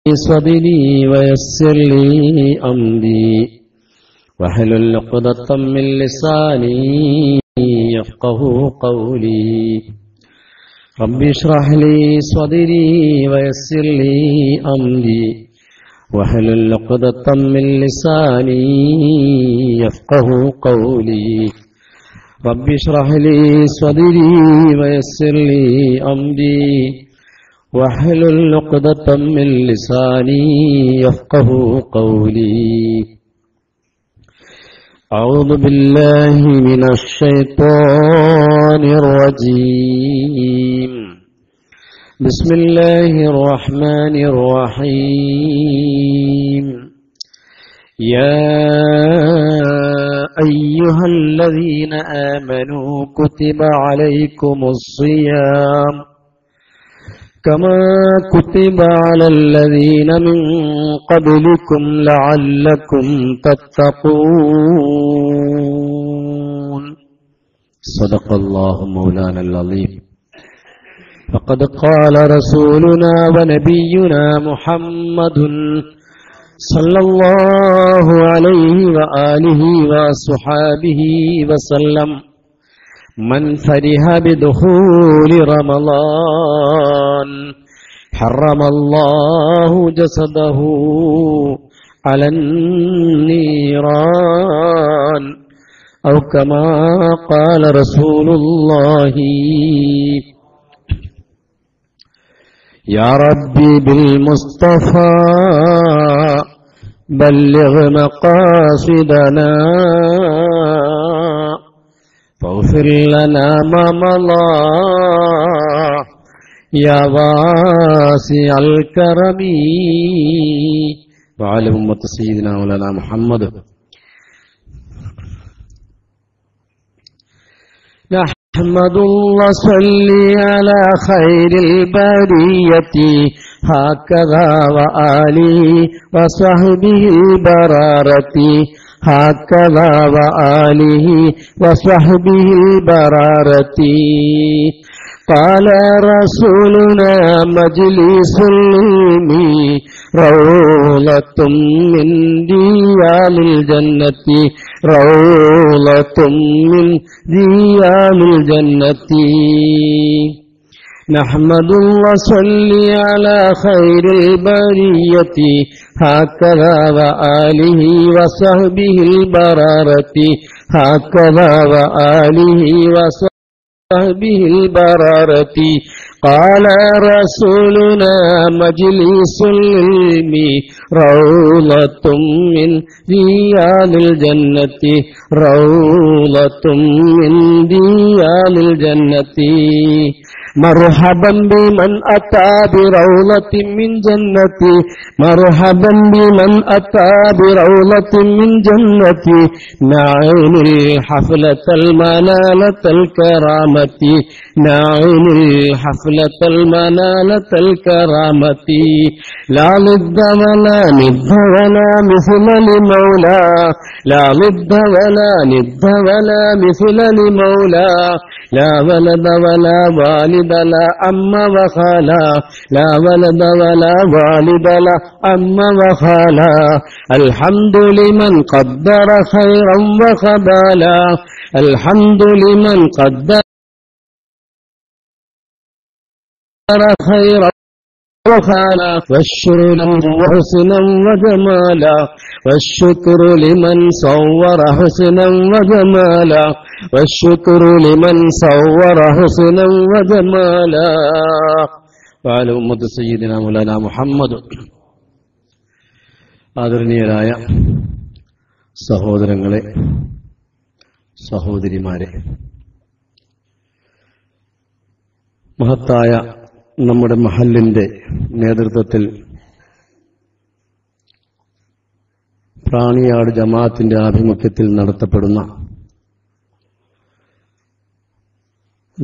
صدري ويسر لي أمري واحلل عقدة من لساني يفقهوا قولي رب اشرح لي صدري ويسر لي أمري واحلل عقدة من لساني يفقهوا قولي رب اشرح لي صدري ويسر لي أمري واحلل عقدة من لساني يفقهوا قولي أعوذ بالله من الشيطان الرجيم بسم الله الرحمن الرحيم يا أيها الذين آمنوا كتب عليكم الصيام كما كتب على الذين من قبلكم لعلكم تتقون صدق الله مولانا العظيم فقد قال رسولنا ونبينا محمد صلى الله عليه وآله وصحابه وسلم من فرح بدخول رمضان حرم الله جسده على النيران أو كما قال رسول الله يا ربي بالمصطفى بلغ مقاصدنا فاغفر لنا ما مضى يا واسع الكرم وعلى أمة سيدنا مولانا محمد. نحمد الله صلي على خير البرية هكذا وآله وصحبه البرارة هكذا وآله وصحبه البرارة قال رسولنا مجلس العلم روضة من رياض الجنة روضة من رياض الجنة نحمد الله صلي على خير البرية هكذا وآله وصحبه البرارة هكذا وآله وصحبه البرارة قال رسولنا مجلس العلم روضة من رياض الجنة روضة من رياض الجنة مرحبا بمن أتى بروضة من جنتي مرحبا بمن أتى بروضة من جنتي نعين الحفلة المنالة الكرامة نعين الحفلة المنالة الكرامة لا ضد ولا ند ولا مثل لمولى لا ضد ولا ند ولا مثل لمولى لا ولد ولا والد لا أم وخالا لا ولد ولا والد لا أم وخالا الحمد لمن قدر خيرا وخبالا الحمد لمن قدر خيرا وخالا والشكر له حسنا وجمالا والشكر لمن صور حسنا وجمالا والشكر لمن صور حسنا وجمالا وعلى أمة سيدنا مولانا محمد. ആദരണീയരായ സഹോദരങ്ങളെ സഹോദരിമാരെ, മഹത്തായ നമ്മുടെ മഹല്ലിന്റെ നേതൃത്വത്തിൽ പ്രാണിയാട് ജമാഅത്തിന്റെ ആഭിമുഖ്യത്തിൽ നടത്തപ്പെടുന്ന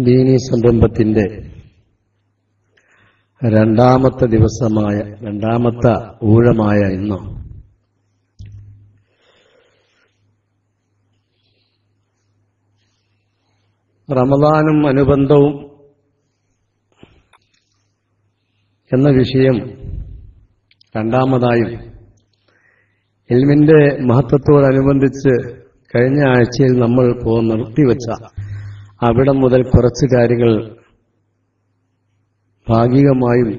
ദീനീ സംരംഭത്തിന്റെ രണ്ടാമത്തെ ദിവസമായ രണ്ടാമത്തെ ഊഴമായ ഇന്ന് റമദാനും അനുബന്ധവും എന്ന വിഷയം രണ്ടാമതായും ഇൽമിന്റെ മഹത്വത്തോടനുബന്ധിച്ച് കഴിഞ്ഞ ആഴ്ചയിൽ നമ്മൾ നിർത്തിവെച്ച അവിടം മുതൽ കുറച്ച് കാര്യങ്ങൾ ഭാഗികമായും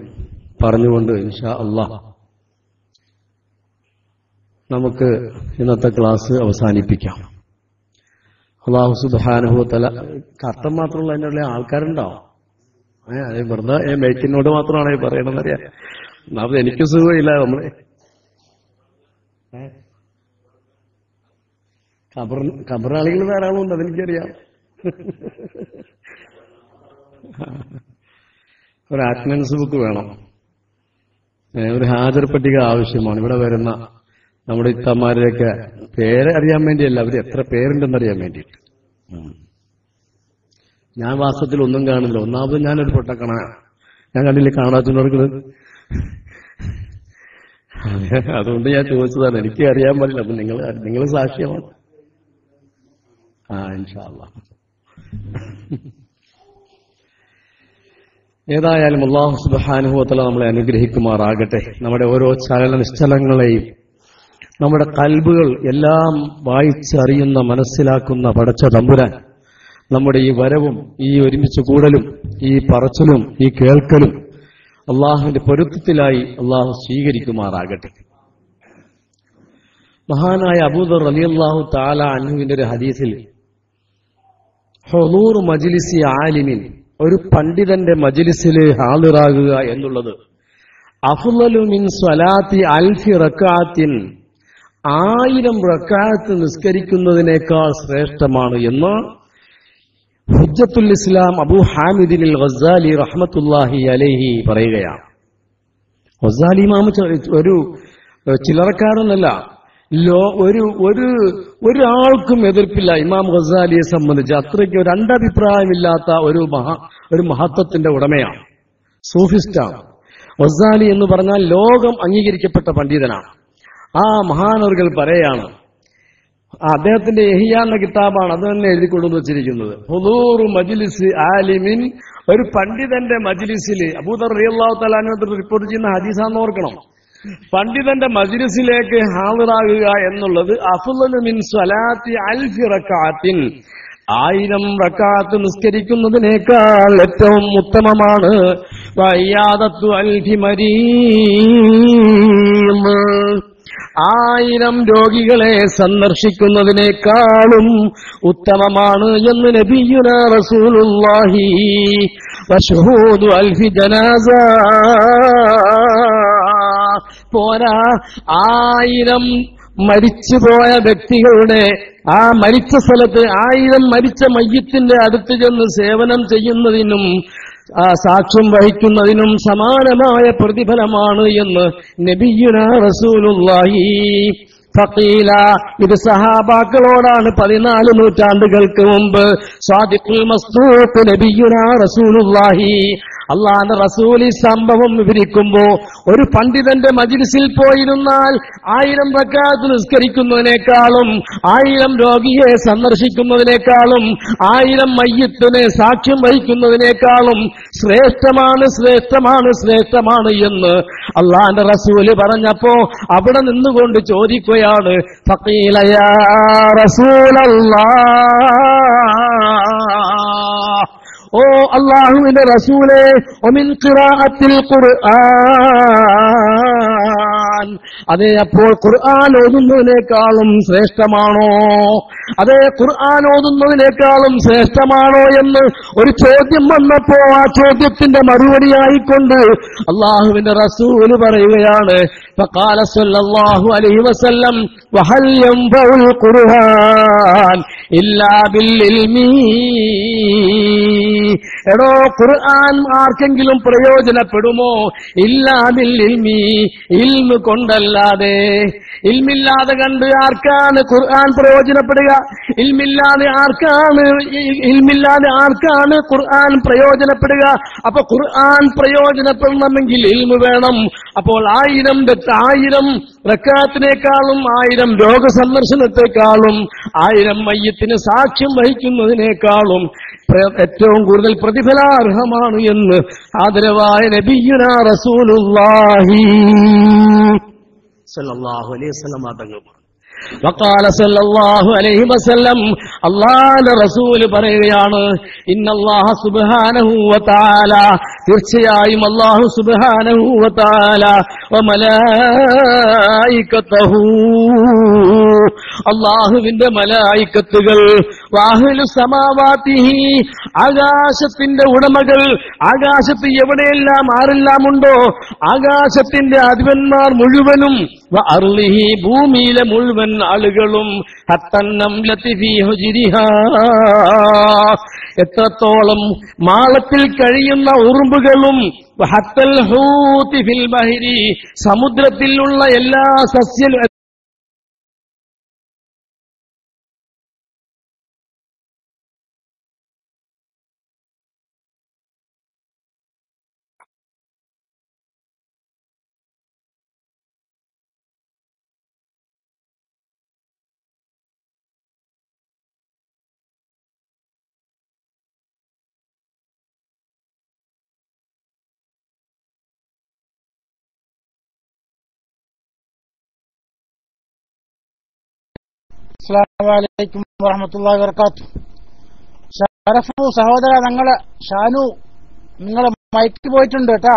പറഞ്ഞുകൊണ്ട് ഇൻഷാ അല്ലാഹ് നമുക്ക് ഇന്നത്തെ ക്ലാസ് അവസാനിപ്പിക്കാം. അല്ലാഹു സുബ്ഹാനഹു വ തആല അർത്ഥം മാത്രമുള്ള അതിൻ്റെ ഉള്ള ആൾക്കാരുണ്ടാവും. അത് വെറുതെ മേക്കിനോട് മാത്രമാണ് പറയണമെന്നറിയാം. ഒന്നാമത് എനിക്ക് സുഖമില്ല. നമ്മള് ഖബറാളികൾ ധാരാളം ഉണ്ട്, അതെനിക്കറിയാം. ഒരു അറ്റൻഡൻസ് ബുക്ക് വേണം, ഒരു ഹാജർ പട്ടിക ആവശ്യമാണ്. ഇവിടെ വരുന്ന നമ്മുടെ ഇത്തമാരുടെയൊക്കെ പേര് അറിയാൻ വേണ്ടിയല്ല, അവർ എത്ര പേരുണ്ടെന്നറിയാൻ വേണ്ടിയിട്ട്. ഞാൻ വാസ്തവത്തിൽ ഒന്നും കാണുന്നില്ല. ഒന്നാമത് ഞാനൊരു പൊട്ടക്കണ, ഞാൻ കണ്ടില്ലേ കാണാത്തവർക്ക്. അതുകൊണ്ട് ഞാൻ ചോദിച്ചതാണ്, എനിക്ക് അറിയാൻ പാടില്ല. അപ്പൊ നിങ്ങൾ സാക്ഷ്യമാണ്. ഇൻഷാ അല്ലാഹ്. ഏതായാലും അല്ലാഹു സുബ്ഹാനഹു വ തആല നമ്മളെ അനുഗ്രഹിക്കുമാറാകട്ടെ. നമ്മുടെ ഓരോ ചലന നിശ്ചലങ്ങളെയും നമ്മുടെ കൽബുകൾ എല്ലാം വായിച്ചറിയുന്ന മനസ്സിലാക്കുന്ന പടച്ച തമ്പുരാൻ നമ്മുടെ ഈ വരവും ഈ ഒരുമിച്ച് കൂടലും ഈ പറച്ചിലും ഈ കേൾക്കലും അള്ളാഹുവിന്റെ പൊരുത്തത്തിലായി അള്ളാഹു സ്വീകരിക്കുമാറാകട്ടെ. മഹാനായ അബൂദർ റളിയല്ലാഹു തആല അൻഹുവിന്റെ ഒരു ഹദീസിൽ ഹുളൂർ മജ്ലിസി ആലിമിൻ, ഒരു പണ്ഡിതന്റെ മജ്ലിസിൽ ഹാളിറാകുക എന്നുള്ളത് അഫ്ളലു മിൻ സ്വലാത്തി അൽഫി റക്അത്തിൻ, 1000 റക്അത്ത് നിസ്കരിക്കുന്നതിനേക്കാൾ ശ്രേഷ്ഠമാണ് എന്ന് ഹുജ്ജത്തുൽ ഇസ്ലാം അബൂ ഹാമിദിൻ അൽ ഗസ്സാലി റഹ്മത്തുള്ളാഹി അലൈഹി പറയുകയാണ്. ഗസ്സാലി ഇമാം ഒരു ചില്ലറക്കാരനല്ല. ഒരാൾക്കും എതിർപ്പില്ല ഇമാം ഗസ്സാലിയെ സംബന്ധിച്ച്. അത്രയ്ക്ക് രണ്ടഭിപ്രായമില്ലാത്ത ഒരു മഹത്വത്തിന്റെ ഉടമയാണ്, സൂഫിസ്റ്റാണ്. ഗസ്സാലി എന്ന് പറഞ്ഞാൽ ലോകം അംഗീകരിക്കപ്പെട്ട പണ്ഡിതനാണ്. ആ മഹാനവറുകൾ പറയാണ്, അദ്ദേഹത്തിന്റെ ഇഹ്യാ എന്ന കിതാബാണ് അത് തന്നെ എഴുതിക്കൊണ്ടു വെച്ചിരിക്കുന്നത്. ഹുളൂർ മജ്ലിസ് ആലിമിൻ, ഒരു പണ്ഡിതന്റെ മജ്ലിസിൽ, അബൂദർ റളിയല്ലാഹു തആല അൻഹു റിപ്പോർട്ട് ചെയ്യുന്ന ഹദീസാന്ന് ഓർക്കണം. പണ്ഡിതന്റെ മജ്ലിസിലേക്ക് ഹാളിറാകുക എന്നുള്ളത് അഫ്ളലു മിൻ സ്വലാത്തി അൽഫി റക്അത്തിൻ, 1000 റക്അത്ത് നിസ്കരിക്കുന്നതിനേക്കാൾ ഏറ്റവും ഉത്തമമാണ്. വഇയാദത്തു അൽഫി മരീം, 1000 രോഗികളെ സന്ദർശിക്കുന്നതിനേക്കാളും ഉത്തമമാണ് എന്ന് നബിയുനാ റസൂലുള്ളാഹി. വശുഹൂദു അൽഫി ജനാസ, പോരാ 1000 മരിച്ചുപോയ വ്യക്തികളുടെ ആ മരിച്ച സ്ഥലത്ത് 1000 മരിച്ച മയ്യിത്തിന്റെ അടുത്ത് ചെന്ന് സേവനം ചെയ്യുന്നതിനും സാക്ഷ്യം വഹിക്കുന്നതിനും സമാനമായ പ്രതിഫലമാണ് എന്ന് നബിയുനാ റസൂലുള്ളാഹി. ഫഖീല, ഇത് സഹാബാക്കളോടാണ് 14 നൂറ്റാണ്ടുകൾക്ക് മുമ്പ്. സ്വാദിഖുൽ മസ്ദൂഖ് നബിയുനാ റസൂലുള്ളാഹി, അള്ളാഹുവിന്റെ റസൂൽ ഈ സംഭവം വിവരിക്കുമ്പോ, ഒരു പണ്ഡിതന്റെ മജ്ലിസിൽ പോയിരുന്നാൽ 1000 റക്അത്ത് നിസ്കരിക്കുന്നതിനേക്കാളും 1000 രോഗിയെ സന്ദർശിക്കുന്നതിനേക്കാളും 1000 മയ്യിത്തിനെ സാക്ഷ്യം വഹിക്കുന്നതിനേക്കാളും ശ്രേഷ്ഠമാണ് എന്ന് അള്ളാഹുവിന്റെ റസൂല് പറഞ്ഞപ്പോ അവിടെ നിന്നുകൊണ്ട് ചോദിക്കുകയാണ്, ഫഖീല യാ റസൂലല്ലാഹ്, ഓ അല്ലാഹുവിന്റെ റസൂലേ, ഒമിൻ ഖിറാഅത്തിൽ ഖുർആൻ, അതെ അപ്പോൾ ഖുർആൻ ഓതുന്നതിനേക്കാളും ശ്രേഷ്ഠമാണോ? അതെ ഖുർആൻ ഓതുന്നതിനേക്കാളും ശ്രേഷ്ഠമാണോ എന്ന് ഒരു ചോദ്യം വന്നപ്പോ ആ ചോദ്യത്തിന്റെ മറുപടിയായിക്കൊണ്ട് അല്ലാഹുവിന്റെ റസൂല് പറയുകയാണ്, ഫഖാല സല്ലല്ലാഹു അലൈഹി വസല്ലം വഹൽ യൻഫഉൽ ഖുർആൻ ഇല്ലാ ബിൽ ഇൽമി, എടോ ഖുർആൻ ആർക്കെങ്കിലും പ്രയോജനപ്പെടുമോ? ഇല്ലാ ബിൽ ഇൽമി, ഇൽമ് കൊണ്ടല്ലാതെ. ഇൽമില്ലാതെ കണ്ട് ആർക്കാണ് ഖുർആൻ പ്രയോജനപ്പെടുക? ഇൽമില്ലാതെ ആർക്കാണ് ഖുർആൻ പ്രയോജനപ്പെടുക? അപ്പൊ ഖുർആൻ പ്രയോജനപ്പെടണമെങ്കിൽ ഇൽമ് വേണം. അപ്പോൾ 1000 റക്അത്തിനേക്കാളും 1000 രോഗസന്ദർശനത്തെക്കാളും 1000 മയ്യത്തിന് സാക്ഷ്യം വഹിക്കുന്നതിനേക്കാളും ഏറ്റവും കൂടുതൽ പ്രതിഫലാർഹമാണ് എന്ന് ആദരവായ നബിയുനാ റസൂലുള്ളാഹി സ്വല്ലല്ലാഹു അലൈഹി വസല്ലം തങ്ങൾ വഖാല സല്ലല്ലാഹു അലൈഹി വസല്ലം, അല്ലാഹുവിന്റെ റസൂൽ പറയുകയാണ്, ഇന്നല്ലാഹ സുബ്ഹാനഹു വ തആല, തീർച്ചയായും അല്ലാഹു സുബ്ഹാനഹു വ തആല വ മലായികത്തുഹു, അല്ലാഹുവിന്റെ മലായികത്തുകൾ, വഅഹ്ലു സമാവാതിഹി, ആകാശത്തിന്റെ ഉടമകൾ, ആകാശത്ത് എവിടെയെല്ലാം ആരെല്ലാം ഉണ്ടോ ആകാശത്തിന്റെ അധിപന്മാർ മുഴുവനും, വ അർളിഹി, ഭൂമിയിലെ മുഴുവൻ ആളുകളും, എത്രത്തോളം മാളത്തിൽ കഴിയുന്ന ഉറുമ്പുകളും, സമുദ്രത്തിലുള്ള എല്ലാ സസ്യ അസ്സലാമു അലൈക്കും വറഹ്മത്തുള്ളാഹി വബറകാതുഹു. ഷറഫു സഹോദര, ഞങ്ങളെ ഷാനു, നിങ്ങളെ മൈക്ക് പോയിട്ടുണ്ട് കേട്ടാ.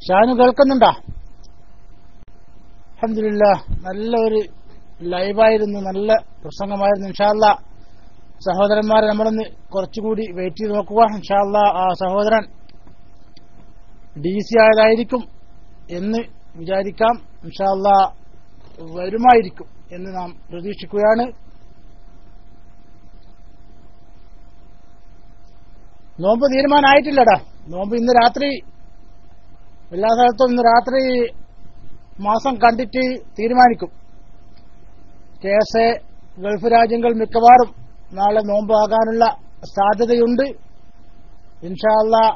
ഷാനു കേൾക്കുന്നുണ്ടോ? അൽഹംദുലില്ലാഹ്, നല്ല ഒരു ലൈവായിരുന്നു, നല്ല പ്രസംഗമായിരുന്നു. ഇൻഷാ അല്ലാഹ് സഹോദരന്മാരെ നമ്മളൊന്ന് കുറച്ചുകൂടി വെയിറ്റ് ചെയ്ത് നോക്കുക. ഇൻഷാ അല്ലാഹ് ആ സഹോദരൻ DC ആയതായിരിക്കും എന്ന് വിചാരിക്കാം. ഇൻഷാ അല്ലാഹ് വരുമായിരിക്കും എന്ന് നാം പ്രതീക്ഷിക്കുകയാണ്. നോമ്പ് തീരുമാനമായിട്ടില്ലടാ. നോമ്പ് ഇന്ന് രാത്രി, എല്ലാ സ്ഥലത്തും ഇന്ന് രാത്രി മാസം കണ്ടിട്ട് തീരുമാനിക്കും. KSA ഗൾഫ് രാജ്യങ്ങൾ മിക്കവാറും നാളെ നോമ്പ് ആകാനുള്ള സാധ്യതയുണ്ട്. ഇൻഷാ അല്ലാഹ്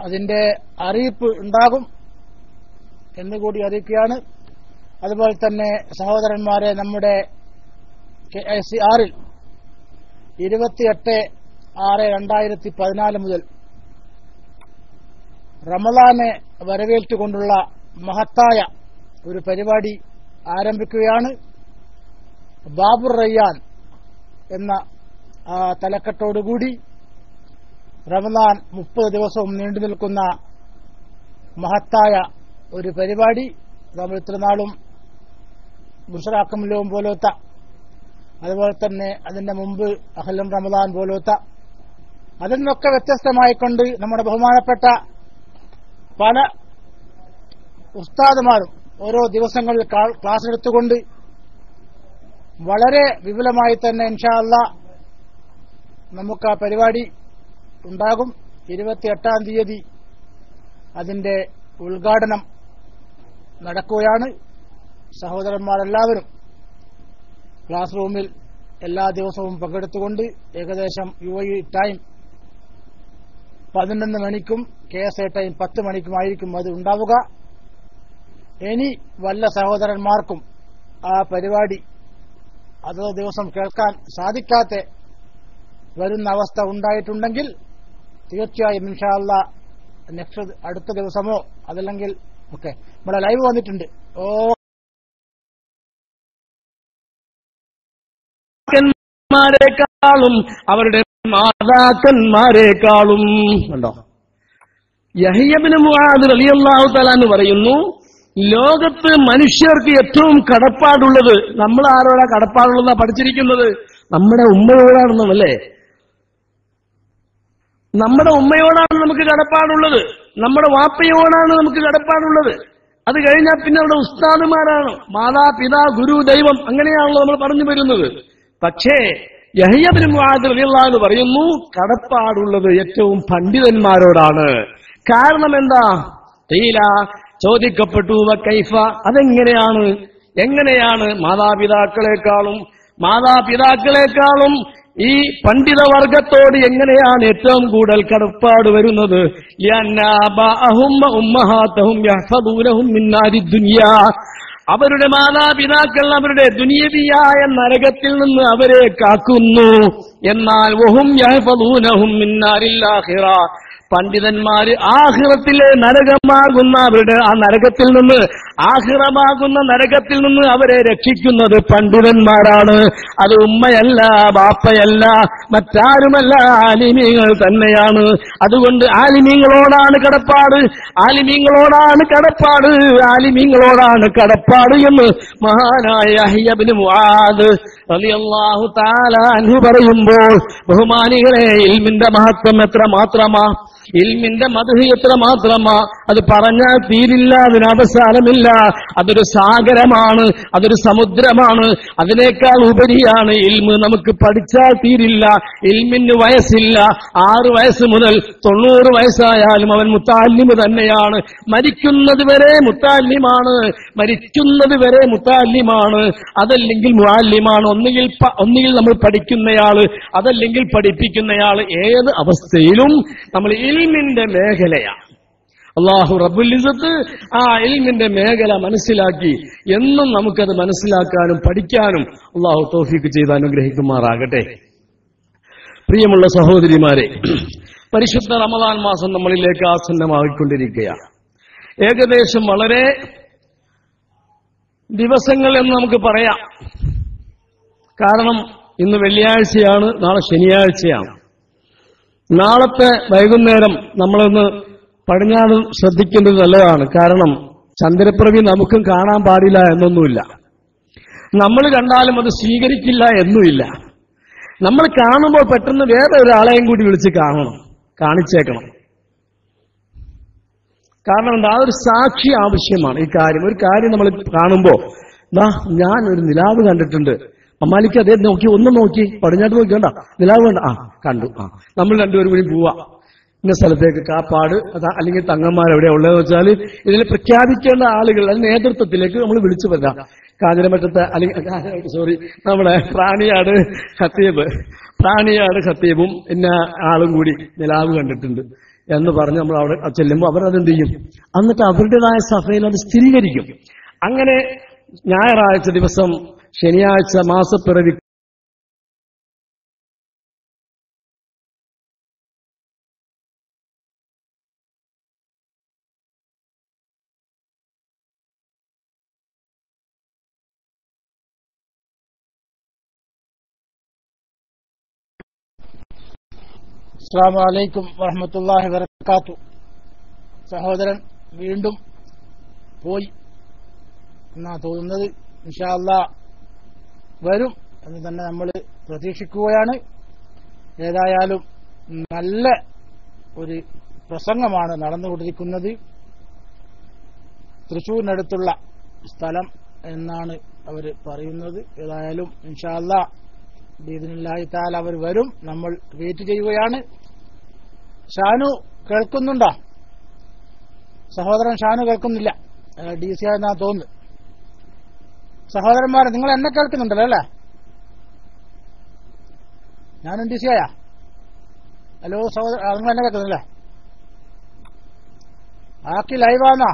അതിന്റെ അറിയിപ്പ് ഉണ്ടാകും എന്നുകൂടി അറിയിക്കുകയാണ്. അതുപോലെ തന്നെ സഹോദരന്മാരെ, നമ്മുടെ KICR 28/6/2014 മുതൽ റമളാനെ വരവേറ്റുകൊണ്ടുള്ള മഹത്തായ ഒരു പരിപാടി ആരംഭിക്കുകയാണ്. ബാബുർ റയ്യാൻ എന്ന തലക്കെട്ടോടുകൂടി റമളാൻ 30 ദിവസവും നീണ്ടു നിൽക്കുന്ന മഹത്തായ ഒരു പരിപാടി. നമ്മൾ ഇത്രനാളും ബുഷറാക്കമില്ലവും പോലത്തെ, അതുപോലെ തന്നെ അതിന്റെ മുമ്പ് അഹ്ലം റമളാൻ പോലത്തെ, അതിൽ നിന്നൊക്കെ വ്യത്യസ്തമായിക്കൊണ്ട് നമ്മുടെ ബഹുമാനപ്പെട്ട പല ഉസ്താദുമാരും ഓരോ ദിവസങ്ങളിൽ ക്ലാസ് എടുത്തുകൊണ്ട് വളരെ വിപുലമായി തന്നെ ഇൻഷാ അല്ലാഹ് നമുക്ക് ആ പരിപാടി ഉണ്ടാകും. 28-ാം തീയതി അതിന്റെ ഉദ്ഘാടനം നടക്കുകയാണ്. സഹോദരന്മാരെല്ലാവരും ക്ലാസ് റൂമിൽ എല്ലാ ദിവസവും പങ്കെടുത്തുകൊണ്ട് ഏകദേശം UAE ടൈം 11 മണിക്കും KSA ടൈം 10 മണിക്കുമായിരിക്കും അത് ഉണ്ടാവുക. ഇനി വല്ല സഹോദരന്മാർക്കും ആ പരിപാടി അതോ ദിവസം കേൾക്കാൻ സാധിക്കാത്ത വരുന്ന അവസ്ഥ ഉണ്ടായിട്ടുണ്ടെങ്കിൽ തീർച്ചയായും ഇൻഷാ അല്ലാഹ് നെക്സ്റ്റ് അടുത്ത ദിവസമോ അതല്ലെങ്കിൽ ഓക്കെ നമ്മുടെ ലൈവ് വന്നിട്ടുണ്ട്. ും അവരുടെ മാതാക്കന്മാരെക്കാളും ഉണ്ടോ. യഹ്യ ഇബ്നു മുആദ് റളിയല്ലാഹു തആല എന്ന് പറയുന്നു, ലോകത്ത് മനുഷ്യർക്ക് ഏറ്റവും കടപ്പാടുള്ളത്, നമ്മൾ ആരോടാ കടപ്പാടുള്ളതാ പഠിച്ചിരിക്കുന്നത്? നമ്മുടെ ഉമ്മയോടാണെന്നല്ലേ. നമ്മുടെ ഉമ്മയോടാണ് നമുക്ക് കടപ്പാടുള്ളത്, നമ്മുടെ വാപ്പയോടാണ് നമുക്ക് കടപ്പാടുള്ളത്. അത് കഴിഞ്ഞാൽ പിന്നെ അവിടെ ഉസ്താദുമാരാണ്, മാതാപിതാ ഗുരു ദൈവം, അങ്ങനെയാണല്ലോ നമ്മൾ പറഞ്ഞു വരുന്നത്. പക്ഷേ യഹ്യ ഇബ്നു മുആദ് റളിയല്ലാഹു അൻഹു പറയുന്നു, കടപ്പാടുള്ളത് ഏറ്റവും പണ്ഡിതന്മാരോടാണ്. കാരണം എന്താ? ഖീല, ചോദിക്കപ്പെട്ടു, വകൈഫ, എങ്ങനെയാണ് മാതാപിതാക്കളെക്കാളും ഈ പണ്ഡിതവർഗത്തോട് എങ്ങനെയാണ് ഏറ്റവും കൂടുതൽ കടപ്പാട് വരുന്നത്? അവരുടെ മാതാപിതാക്കൾ അവരുടെ ദുനിയവിയായ നരകത്തിൽ നിന്ന് അവരെ കാക്കുന്നു. എന്നാൽ വഹും യഹ്ഫദൂനഹും മിൻ നാരിൽ ആഖിറ, പണ്ഡിതന്മാര് ആഖിറത്തിലെ നരകമാകുന്ന അവരുടെ ആ നരകത്തിൽ നിന്ന്, ആഖിറമാകുന്ന നരകത്തിൽ നിന്ന് അവരെ രക്ഷിക്കുന്നത് പണ്ഡിതന്മാരാണ്. അത് ഉമ്മയല്ല, ബാപ്പയല്ല, മറ്റാരുമല്ല, ആലിമീങ്ങൾ തന്നെയാണ്. അതുകൊണ്ട് ആലിമീങ്ങളോടാണ് കടപ്പാട്, ആലിമീങ്ങളോടാണ് കടപ്പാട്, ആലിമീങ്ങളോടാണ് കടപ്പാട് എന്ന് മഹാനായ യഹ്യ ഇബ്നു മുആദ് റളിയല്ലാഹു തആല അൻഹു പറയുമ്പോൾ, ബഹുമാനികളെ, ഇൽമിന്റെ മഹത്വം എത്ര മാത്രമാ, ഇൽമിന്റെ മദ്ഹ് എത്ര മാത്രമാ, അത് പറഞ്ഞാൽ തീരില്ല, അതിന് അവസാനമില്ല. അതൊരു സാഗരമാണ്, അതൊരു സമുദ്രമാണ്. അതിനേക്കാൾ ഉപരിയാണ് ഇൽമ്. നമുക്ക് പഠിച്ചാൽ തീരില്ല. ഇൽമിന് വയസ്സില്ല. 6 വയസ്സ് മുതൽ 90 വയസ്സായാലും അവൻ മുത്തഅല്ലിമ് തന്നെയാണ്. മരിക്കുന്നത് വരെ മുത്തഅല്ലിമാണ്, മരിക്കുന്നത് വരെ മുത്തഅല്ലിമാണ്. അതല്ലെങ്കിൽ മുഅല്ലിമാണ്. ഒന്നുകിൽ നമ്മൾ പഠിക്കുന്നയാള്, അതല്ലെങ്കിൽ പഠിപ്പിക്കുന്നയാള്. ഏത് അവസ്ഥയിലും നമ്മൾ ഇൽമിന്റെ മേഖലയാണ്. അല്ലാഹു റബ്ബുൽ ഇസ്സത്ത് ആ ഇൽമിന്റെ മേഖല മനസ്സിലാക്കി എന്നും നമുക്കത് മനസ്സിലാക്കാനും പഠിക്കാനും അല്ലാഹു തൗഫീഖ് ചെയ്ത് അനുഗ്രഹിക്കുമാറാകട്ടെ. പ്രിയമുള്ള സഹോദരിമാരെ, പരിശുദ്ധ റമദാൻ മാസം നമ്മളിലേക്ക് ആസന്നമായിക്കൊണ്ടിരിക്കുകയാണ്. ഏകദേശം വളരെ ദിവസങ്ങൾ എന്ന് നമുക്ക് പറയാം. കാരണം ഇന്ന് വെള്ളിയാഴ്ചയാണ്, നാളെ ശനിയാഴ്ചയാണ്. നാളത്തെ വൈകുന്നേരം നമ്മളൊന്ന് പടിഞ്ഞാറ് ശ്രദ്ധിക്കേണ്ടത് നല്ലതാണ്. കാരണം ചന്ദ്രപ്രഭി നമുക്കും കാണാൻ പാടില്ല എന്നൊന്നുമില്ല, നമ്മൾ കണ്ടാലും അത് സ്വീകരിക്കില്ല എന്നുമില്ല. നമ്മൾ കാണുമ്പോൾ പെട്ടെന്ന് വേറെ ഒരാളെയും കൂടി വിളിച്ച് കാണിച്ചേക്കണം. കാരണം എന്താ, അതൊരു സാക്ഷി ആവശ്യമാണ്. ഈ കാര്യം, ഒരു കാര്യം നമ്മൾ കാണുമ്പോൾ, ഞാൻ ഒരു നിലാവ് കണ്ടിട്ടുണ്ട്, അമ്മാലിക്ക് അതേ നോക്കി, ഒന്ന് നോക്കി, പടിഞ്ഞാട്ട് നോക്കി, കണ്ട നിലാവ് കണ്ട, കണ്ടു, നമ്മൾ രണ്ടുപേരും കൂടി പോവാ ഇന്ന സ്ഥലത്തേക്ക്. കാപ്പാട് അല്ലെങ്കിൽ തങ്ങന്മാരെവിടെയാ ഉള്ളതെന്ന് വെച്ചാൽ ഇതിൽ പ്രഖ്യാപിക്കേണ്ട ആളുകൾ, അത് നേതൃത്വത്തിലേക്ക് നമ്മൾ വിളിച്ചു വരാം. കാഞ്ഞിരമറ്റത്തെ അല്ലെങ്കിൽ നമ്മുടെ പ്രാണിയാട് ഖത്തീബും പിന്നെ ആളും കൂടി നിലാവ് കണ്ടിട്ടുണ്ട് എന്ന് പറഞ്ഞ് നമ്മൾ അവിടെ ചെല്ലുമ്പോൾ അവരതെന്ത് ചെയ്യും, എന്നിട്ട് അവരുടേതായ സഭയിൽ അത് സ്ഥിരീകരിക്കും. അങ്ങനെ ഞായറാഴ്ച ദിവസം, ശനിയാഴ്ച മാസപ്പിറവി അസ്സലാമു അലൈക്കും വറഹ്മത്തുള്ളാഹി വബറകാത്തു. സഹോദരൻ വീണ്ടും പോയി എന്നാ തോന്നുന്നത്. ഇൻഷാ അല്ലാഹ് വരും എന്ന് തന്നെ നമ്മൾ പ്രതീക്ഷിക്കുകയാണ്. ഏതായാലും നല്ല ഒരു പ്രസംഗമാണ് നടന്നുകൊണ്ടിരിക്കുന്നത്. തൃശൂരിനടുത്തുള്ള സ്ഥലം എന്നാണ് അവർ പറയുന്നത്. ഏതായാലും ഇൻഷാ അല്ലാഹ് ബിഇദ്നില്ലാഹി തആല അവർ വരും. നമ്മൾ വെയിറ്റ് ചെയ്യുകയാണ്. ഷാനു കേൾക്കുന്നുണ്ടോ? സഹോദരൻ ഷാനു കേൾക്കുന്നില്ല, DC ആയെന്നാ തോന്നുന്നു. സഹോദരന്മാരെ, നിങ്ങൾ എന്നെ കേൾക്കുന്നുണ്ടല്ലോ അല്ലേ? ഞാനും DC ആയാ? ഹലോ സഹോദരൻ, നിങ്ങൾ എന്നെ കേൾക്കുന്നില്ലേ? ആക്കി ലൈവാന്നാ?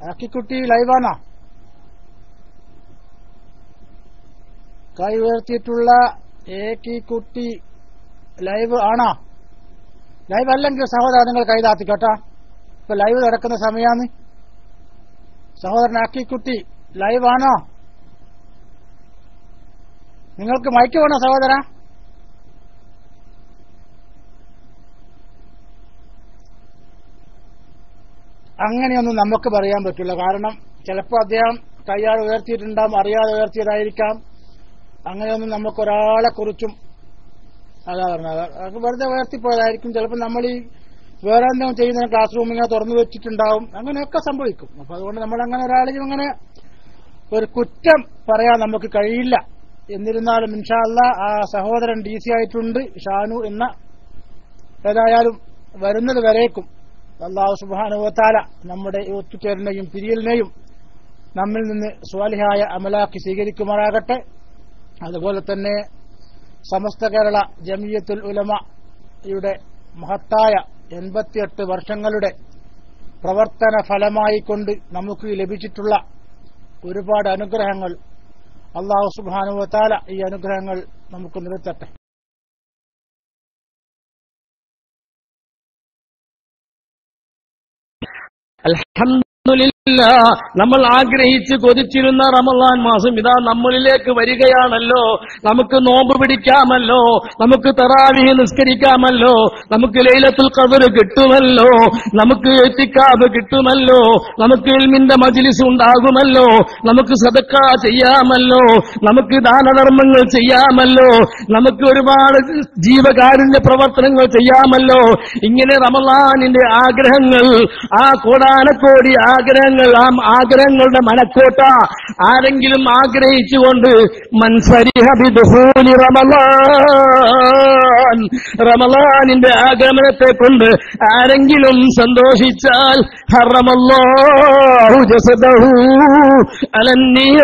ആക്കിക്കുട്ടി ലൈവാണോ? കൈ ഉയർത്തിയിട്ടുള്ള ഏക്കിക്കുട്ടി ലൈവ് ആണോ? ലൈവ് അല്ലെങ്കിൽ സഹോദരൻ നിങ്ങൾ കൈ താത്തിക്കോട്ടാ, ഇപ്പൊ ലൈവ് നടക്കുന്ന സമയമാണ്. സഹോദരൻ ആക്കിക്കുട്ടി ലൈവ് ആണോ? നിങ്ങൾക്ക് മൈക്ക് വേണോ സഹോദര? അങ്ങനെയൊന്നും നമുക്ക് പറയാൻ പറ്റില്ല. കാരണം ചിലപ്പോൾ അദ്ദേഹം കൈയാൾ ഉയർത്തിയിട്ടുണ്ടാവും, അറിയാതെ ഉയർത്തിയതായിരിക്കാം. അങ്ങനെയൊന്നും നമുക്കൊരാളെ കുറിച്ചും അതാ പറഞ്ഞത്, അത് വെറുതെ ഉയർത്തിപ്പോയതായിരിക്കും. ചിലപ്പോൾ നമ്മൾ ഈ വേറെ എന്തെങ്കിലും ചെയ്യുന്ന ക്ലാസ് റൂം ഇങ്ങനെ തുറന്നു വെച്ചിട്ടുണ്ടാവും. അങ്ങനെയൊക്കെ സംഭവിക്കും. അപ്പൊ അതുകൊണ്ട് നമ്മൾ അങ്ങനെ ഒരാളെയും അങ്ങനെ ഒരു കുറ്റം പറയാൻ നമുക്ക് കഴിയില്ല. എന്നിരുന്നാലും ഇൻഷാ അല്ലാഹ് ആ സഹോദരൻ DC ആയിട്ടുണ്ട്, ഷാനു എന്ന. ഏതായാലും വരുന്നത് വരേക്കും അല്ലാഹു സുബ്ഹാനഹു വ തആല നമ്മുടെ ഒത്തുചേരലിനെയും പിരിയലിനെയും നമ്മിൽ നിന്ന് സ്വാലിഹായ അമലാക്കി സ്വീകരിക്കുമാറാകട്ടെ. അതുപോലെ തന്നെ സമസ്ത കേരള ജമിയത്തുൽ ഉലമയുടെ മഹത്തായ 88 വർഷങ്ങളുടെ പ്രവർത്തന ഫലമായിക്കൊണ്ട് നമുക്ക് ലഭിച്ചിട്ടുള്ള ഒരുപാട് അനുഗ്രഹങ്ങൾ അല്ലാഹു സുബ്ഹാനഹു വ തആല ഈ അനുഗ്രഹങ്ങൾ നമുക്ക് നിലനിർത്തട്ടെ. അൽഹംദുലില്ലാഹ്, നമ്മൾ ആഗ്രഹിച്ച് കൊതിച്ചിരുന്ന റമളാൻ മാസം ഇതാ നമ്മളിലേക്ക് വരികയാണല്ലോ. നമുക്ക് നോമ്പ് പിടിക്കാമല്ലോ, നമുക്ക് തറാവീഹ് നിസ്കരിക്കാമല്ലോ, നമുക്ക് ലൈലത്തുൽ ഖദ്ർ കിട്ടുമല്ലോ, നമുക്ക് ഇത്തിക്കാഫ് കിട്ടുമല്ലോ, നമുക്ക് ഇൽമിന്റെ മജ്ലിസ് ഉണ്ടാകുമല്ലോ, നമുക്ക് സദഖ ചെയ്യാമല്ലോ, നമുക്ക് ദാനധർമ്മങ്ങൾ ചെയ്യാമല്ലോ, നമുക്ക് ഒരുപാട് ജീവകാരുണ്യ പ്രവർത്തനങ്ങൾ ചെയ്യാമല്ലോ. ഇങ്ങനെ റമളാനിന്റെ ആഗ്രഹങ്ങൾ, ആ കോടാനക്കോടി ആഗ്രഹങ്ങൾ, ആ ആഗ്രഹങ്ങളുടെ മനക്കോട്ട ആരെങ്കിലും ആഗ്രഹിച്ചുകൊണ്ട് മൻ ഫരിഹ ബിദുഖൂലി റമളാൻ, റമളാനിന്റെ ആഗമനത്തെ കൊണ്ട് ആരെങ്കിലും സന്തോഷിച്ചാൽ ഹറമല്ലാഹു ജസദഹു അലന്നീറാൻ,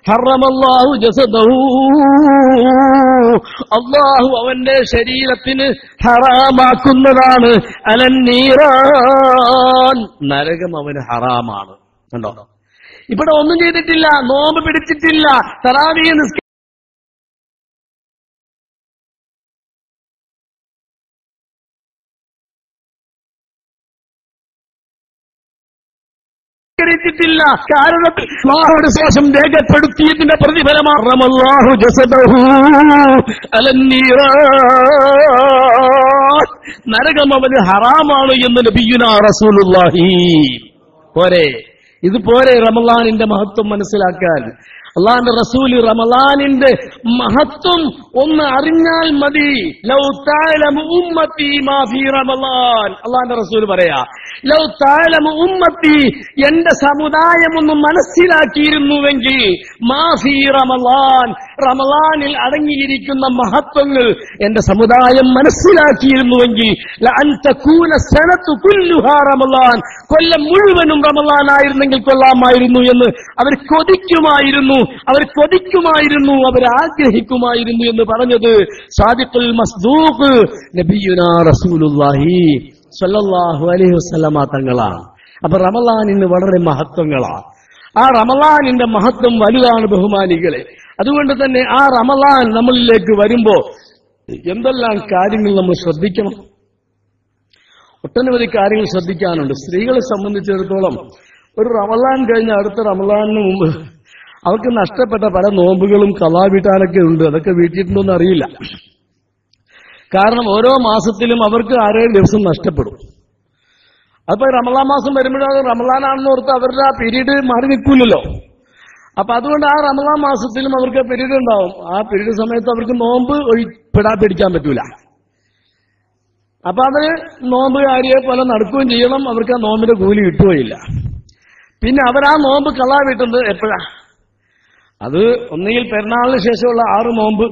ഹറമല്ലാഹു ജസദഹു, അല്ലാഹു അവന്റെ ശരീരത്തിന് ഹറാമാക്കുന്നതാണ് അലന്നീറാൻ, നരകം അവന് ഹറാമാണ്. കണ്ടോ, ഇവിടെ ഒന്നും ചെയ്തിട്ടില്ല, നോമ്പ് പിടിച്ചിട്ടില്ല, തറാവീഹ് ില്ല കാരണത്തിൽ അല്ലാഹുവിന്റെ ശേഷം രേഖപ്പെടുത്തിയതിന്റെ പ്രതിഫലമാണ് റമല്ലാഹു ജസദഹു അലന്നീറാൻ, നരകം അവന് ഹറാമാണ് എന്ന് നബിയുനാ റസൂലുള്ളാഹി. പോരെ, ഇത് പോരെ റമളാനിന്റെ മഹത്വം മനസ്സിലാക്കാൻ? അള്ളാന്റെ റസൂല് റമളാനിന്റെ മഹത്വം ഒന്ന് അറിഞ്ഞാൽ മതി. ലൗ തഅലമു ഉമ്മത്തി മാ ഫീ റമളാൻ, അള്ളാന്റെ റസൂല് പറയാ, ലൗ തഅലമു ഉമ്മത്തി, എന്റെ സമുദായം ഒന്ന് മനസ്സിലാക്കിയിരുന്നുവെങ്കിൽ മാ ഫീ റമളാൻ, റമളാനിൽ അടങ്ങിയിരിക്കുന്ന മഹത്വങ്ങൾ എന്റെ സമുദായം മനസ്സിലാക്കിയിരുന്നുവെങ്കിൽ ലഅൻ തകൂന സനതു കുല്ലുഹാ റമളാൻ, കൊല്ലം മുഴുവനും റമളാൻ ആയിരുന്നെങ്കിൽ കൊള്ളാമായിരുന്നു എന്ന് അവർ കൊതിക്കുമായിരുന്നു, അവർ ആഗ്രഹിക്കുമായിരുന്നു എന്ന് പറഞ്ഞത് സാദിഖുൽ മസ്ദൂഖ് നബിയുനാ റസൂലുള്ളാഹി സ്വല്ലല്ലാഹു അലൈഹി വസല്ലമ തങ്ങളാണ്. അപ്പൊ റമളാനിന് വളരെ മഹത്വങ്ങളാണ്. ആ റമളാനിന്റെ മഹത്വം വലുതാണ് ബഹുമാനികളെ. അതുകൊണ്ട് തന്നെ ആ റമളാൻ നമ്മളിലേക്ക് വരുമ്പോ എന്തെല്ലാം കാര്യങ്ങൾ നമ്മൾ ശ്രദ്ധിക്കണം? ഒട്ടനവധി കാര്യങ്ങൾ ശ്രദ്ധിക്കാനുണ്ട്. സ്ത്രീകളെ സംബന്ധിച്ചിടത്തോളം ഒരു റമളാൻ കഴിഞ്ഞ അടുത്ത റമളാനിന് മുമ്പ് അവർക്ക് നഷ്ടപ്പെട്ട പല നോമ്പുകളും ഖളാ വീട്ടാനൊക്കെ ഉണ്ട്. അതൊക്കെ വീട്ടിയിട്ടുണ്ടോന്ന് അറിയില്ല. കാരണം ഓരോ മാസത്തിലും അവർക്ക് 6-7 ദിവസം നഷ്ടപ്പെടും. അപ്പൊ റമളാൻ മാസം വരുമ്പോഴത് റമളാനാണെന്ന് ഓർത്ത് അവരുടെ ആ പീരീഡ് മാറി നിൽക്കൂലല്ലോ. അപ്പൊ അതുകൊണ്ട് ആ റമളാൻ മാസത്തിലും അവർക്ക് പീരീഡ് ഉണ്ടാവും. ആ പീരീഡ് സമയത്ത് അവർക്ക് നോമ്പ് പിടിക്കാൻ പറ്റൂല. അപ്പൊ അവര് നോമ്പ് കാര്യെ പോലെ നടക്കുകയും ചെയ്യണം, അവർക്ക് ആ നോമ്പിന്റെ കൂലി കിട്ടുകയില്ല. പിന്നെ അവരാ നോമ്പ് ഖളാ വീട്ടുന്നത് എപ്പോഴാ? അത് ഒന്നുകിൽ പെരുന്നാളിന് ശേഷമുള്ള 6 നോമ്പ്,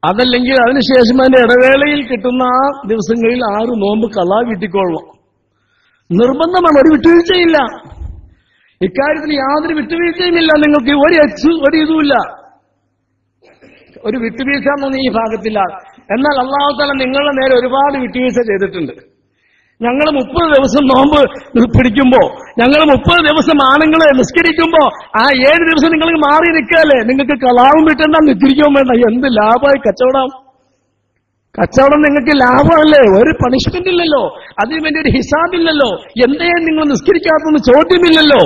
അതല്ലെങ്കിൽ അതിനുശേഷം അതിന്റെ ഇടവേളയിൽ കിട്ടുന്ന ആ ദിവസങ്ങളിൽ 6 നോമ്പ് ഖളാ വീട്ടിക്കൊള്ളണം. നിർബന്ധമാണ്, ഒരു വിട്ടുവീഴ്ചയില്ല. ഇക്കാര്യത്തിൽ യാതൊരു വിട്ടുവീഴ്ചയുമില്ല. നിങ്ങൾക്ക് ഒരു ഇതുമില്ല, ഒരു വിട്ടുവീഴ്ച എന്നൊന്നും ഈ ഭാഗത്തില്ല. എന്നാൽ അല്ലാഹു തആല നിങ്ങളുടെ നേരെ ഒരുപാട് വിട്ടുവീഴ്ച ചെയ്തിട്ടുണ്ട്. ഞങ്ങൾ 30 ദിവസം നോമ്പ് പിടിക്കുമ്പോ, ഞങ്ങൾ 30 ദിവസം ആണുങ്ങളെ നിസ്കരിക്കുമ്പോ ആ 7 ദിവസം നിങ്ങൾ മാറി നിൽക്കല്ലേ? നിങ്ങൾക്ക് കളാവും വിട്ടണ്ട, നിസ്കരിക്കുകയും വേണ്ട. എന്ത് ലാഭമായി കച്ചവടം നിങ്ങൾക്ക് ലാഭമല്ലേ? ഒരു പണിഷ്മെന്റ് ഇല്ലല്ലോ, അതിനു വേണ്ടി ഒരു ഹിസാബില്ലല്ലോ. എന്തേ നിങ്ങൾ നിസ്കരിക്കാത്തെന്ന് ചോദ്യമില്ലല്ലോ.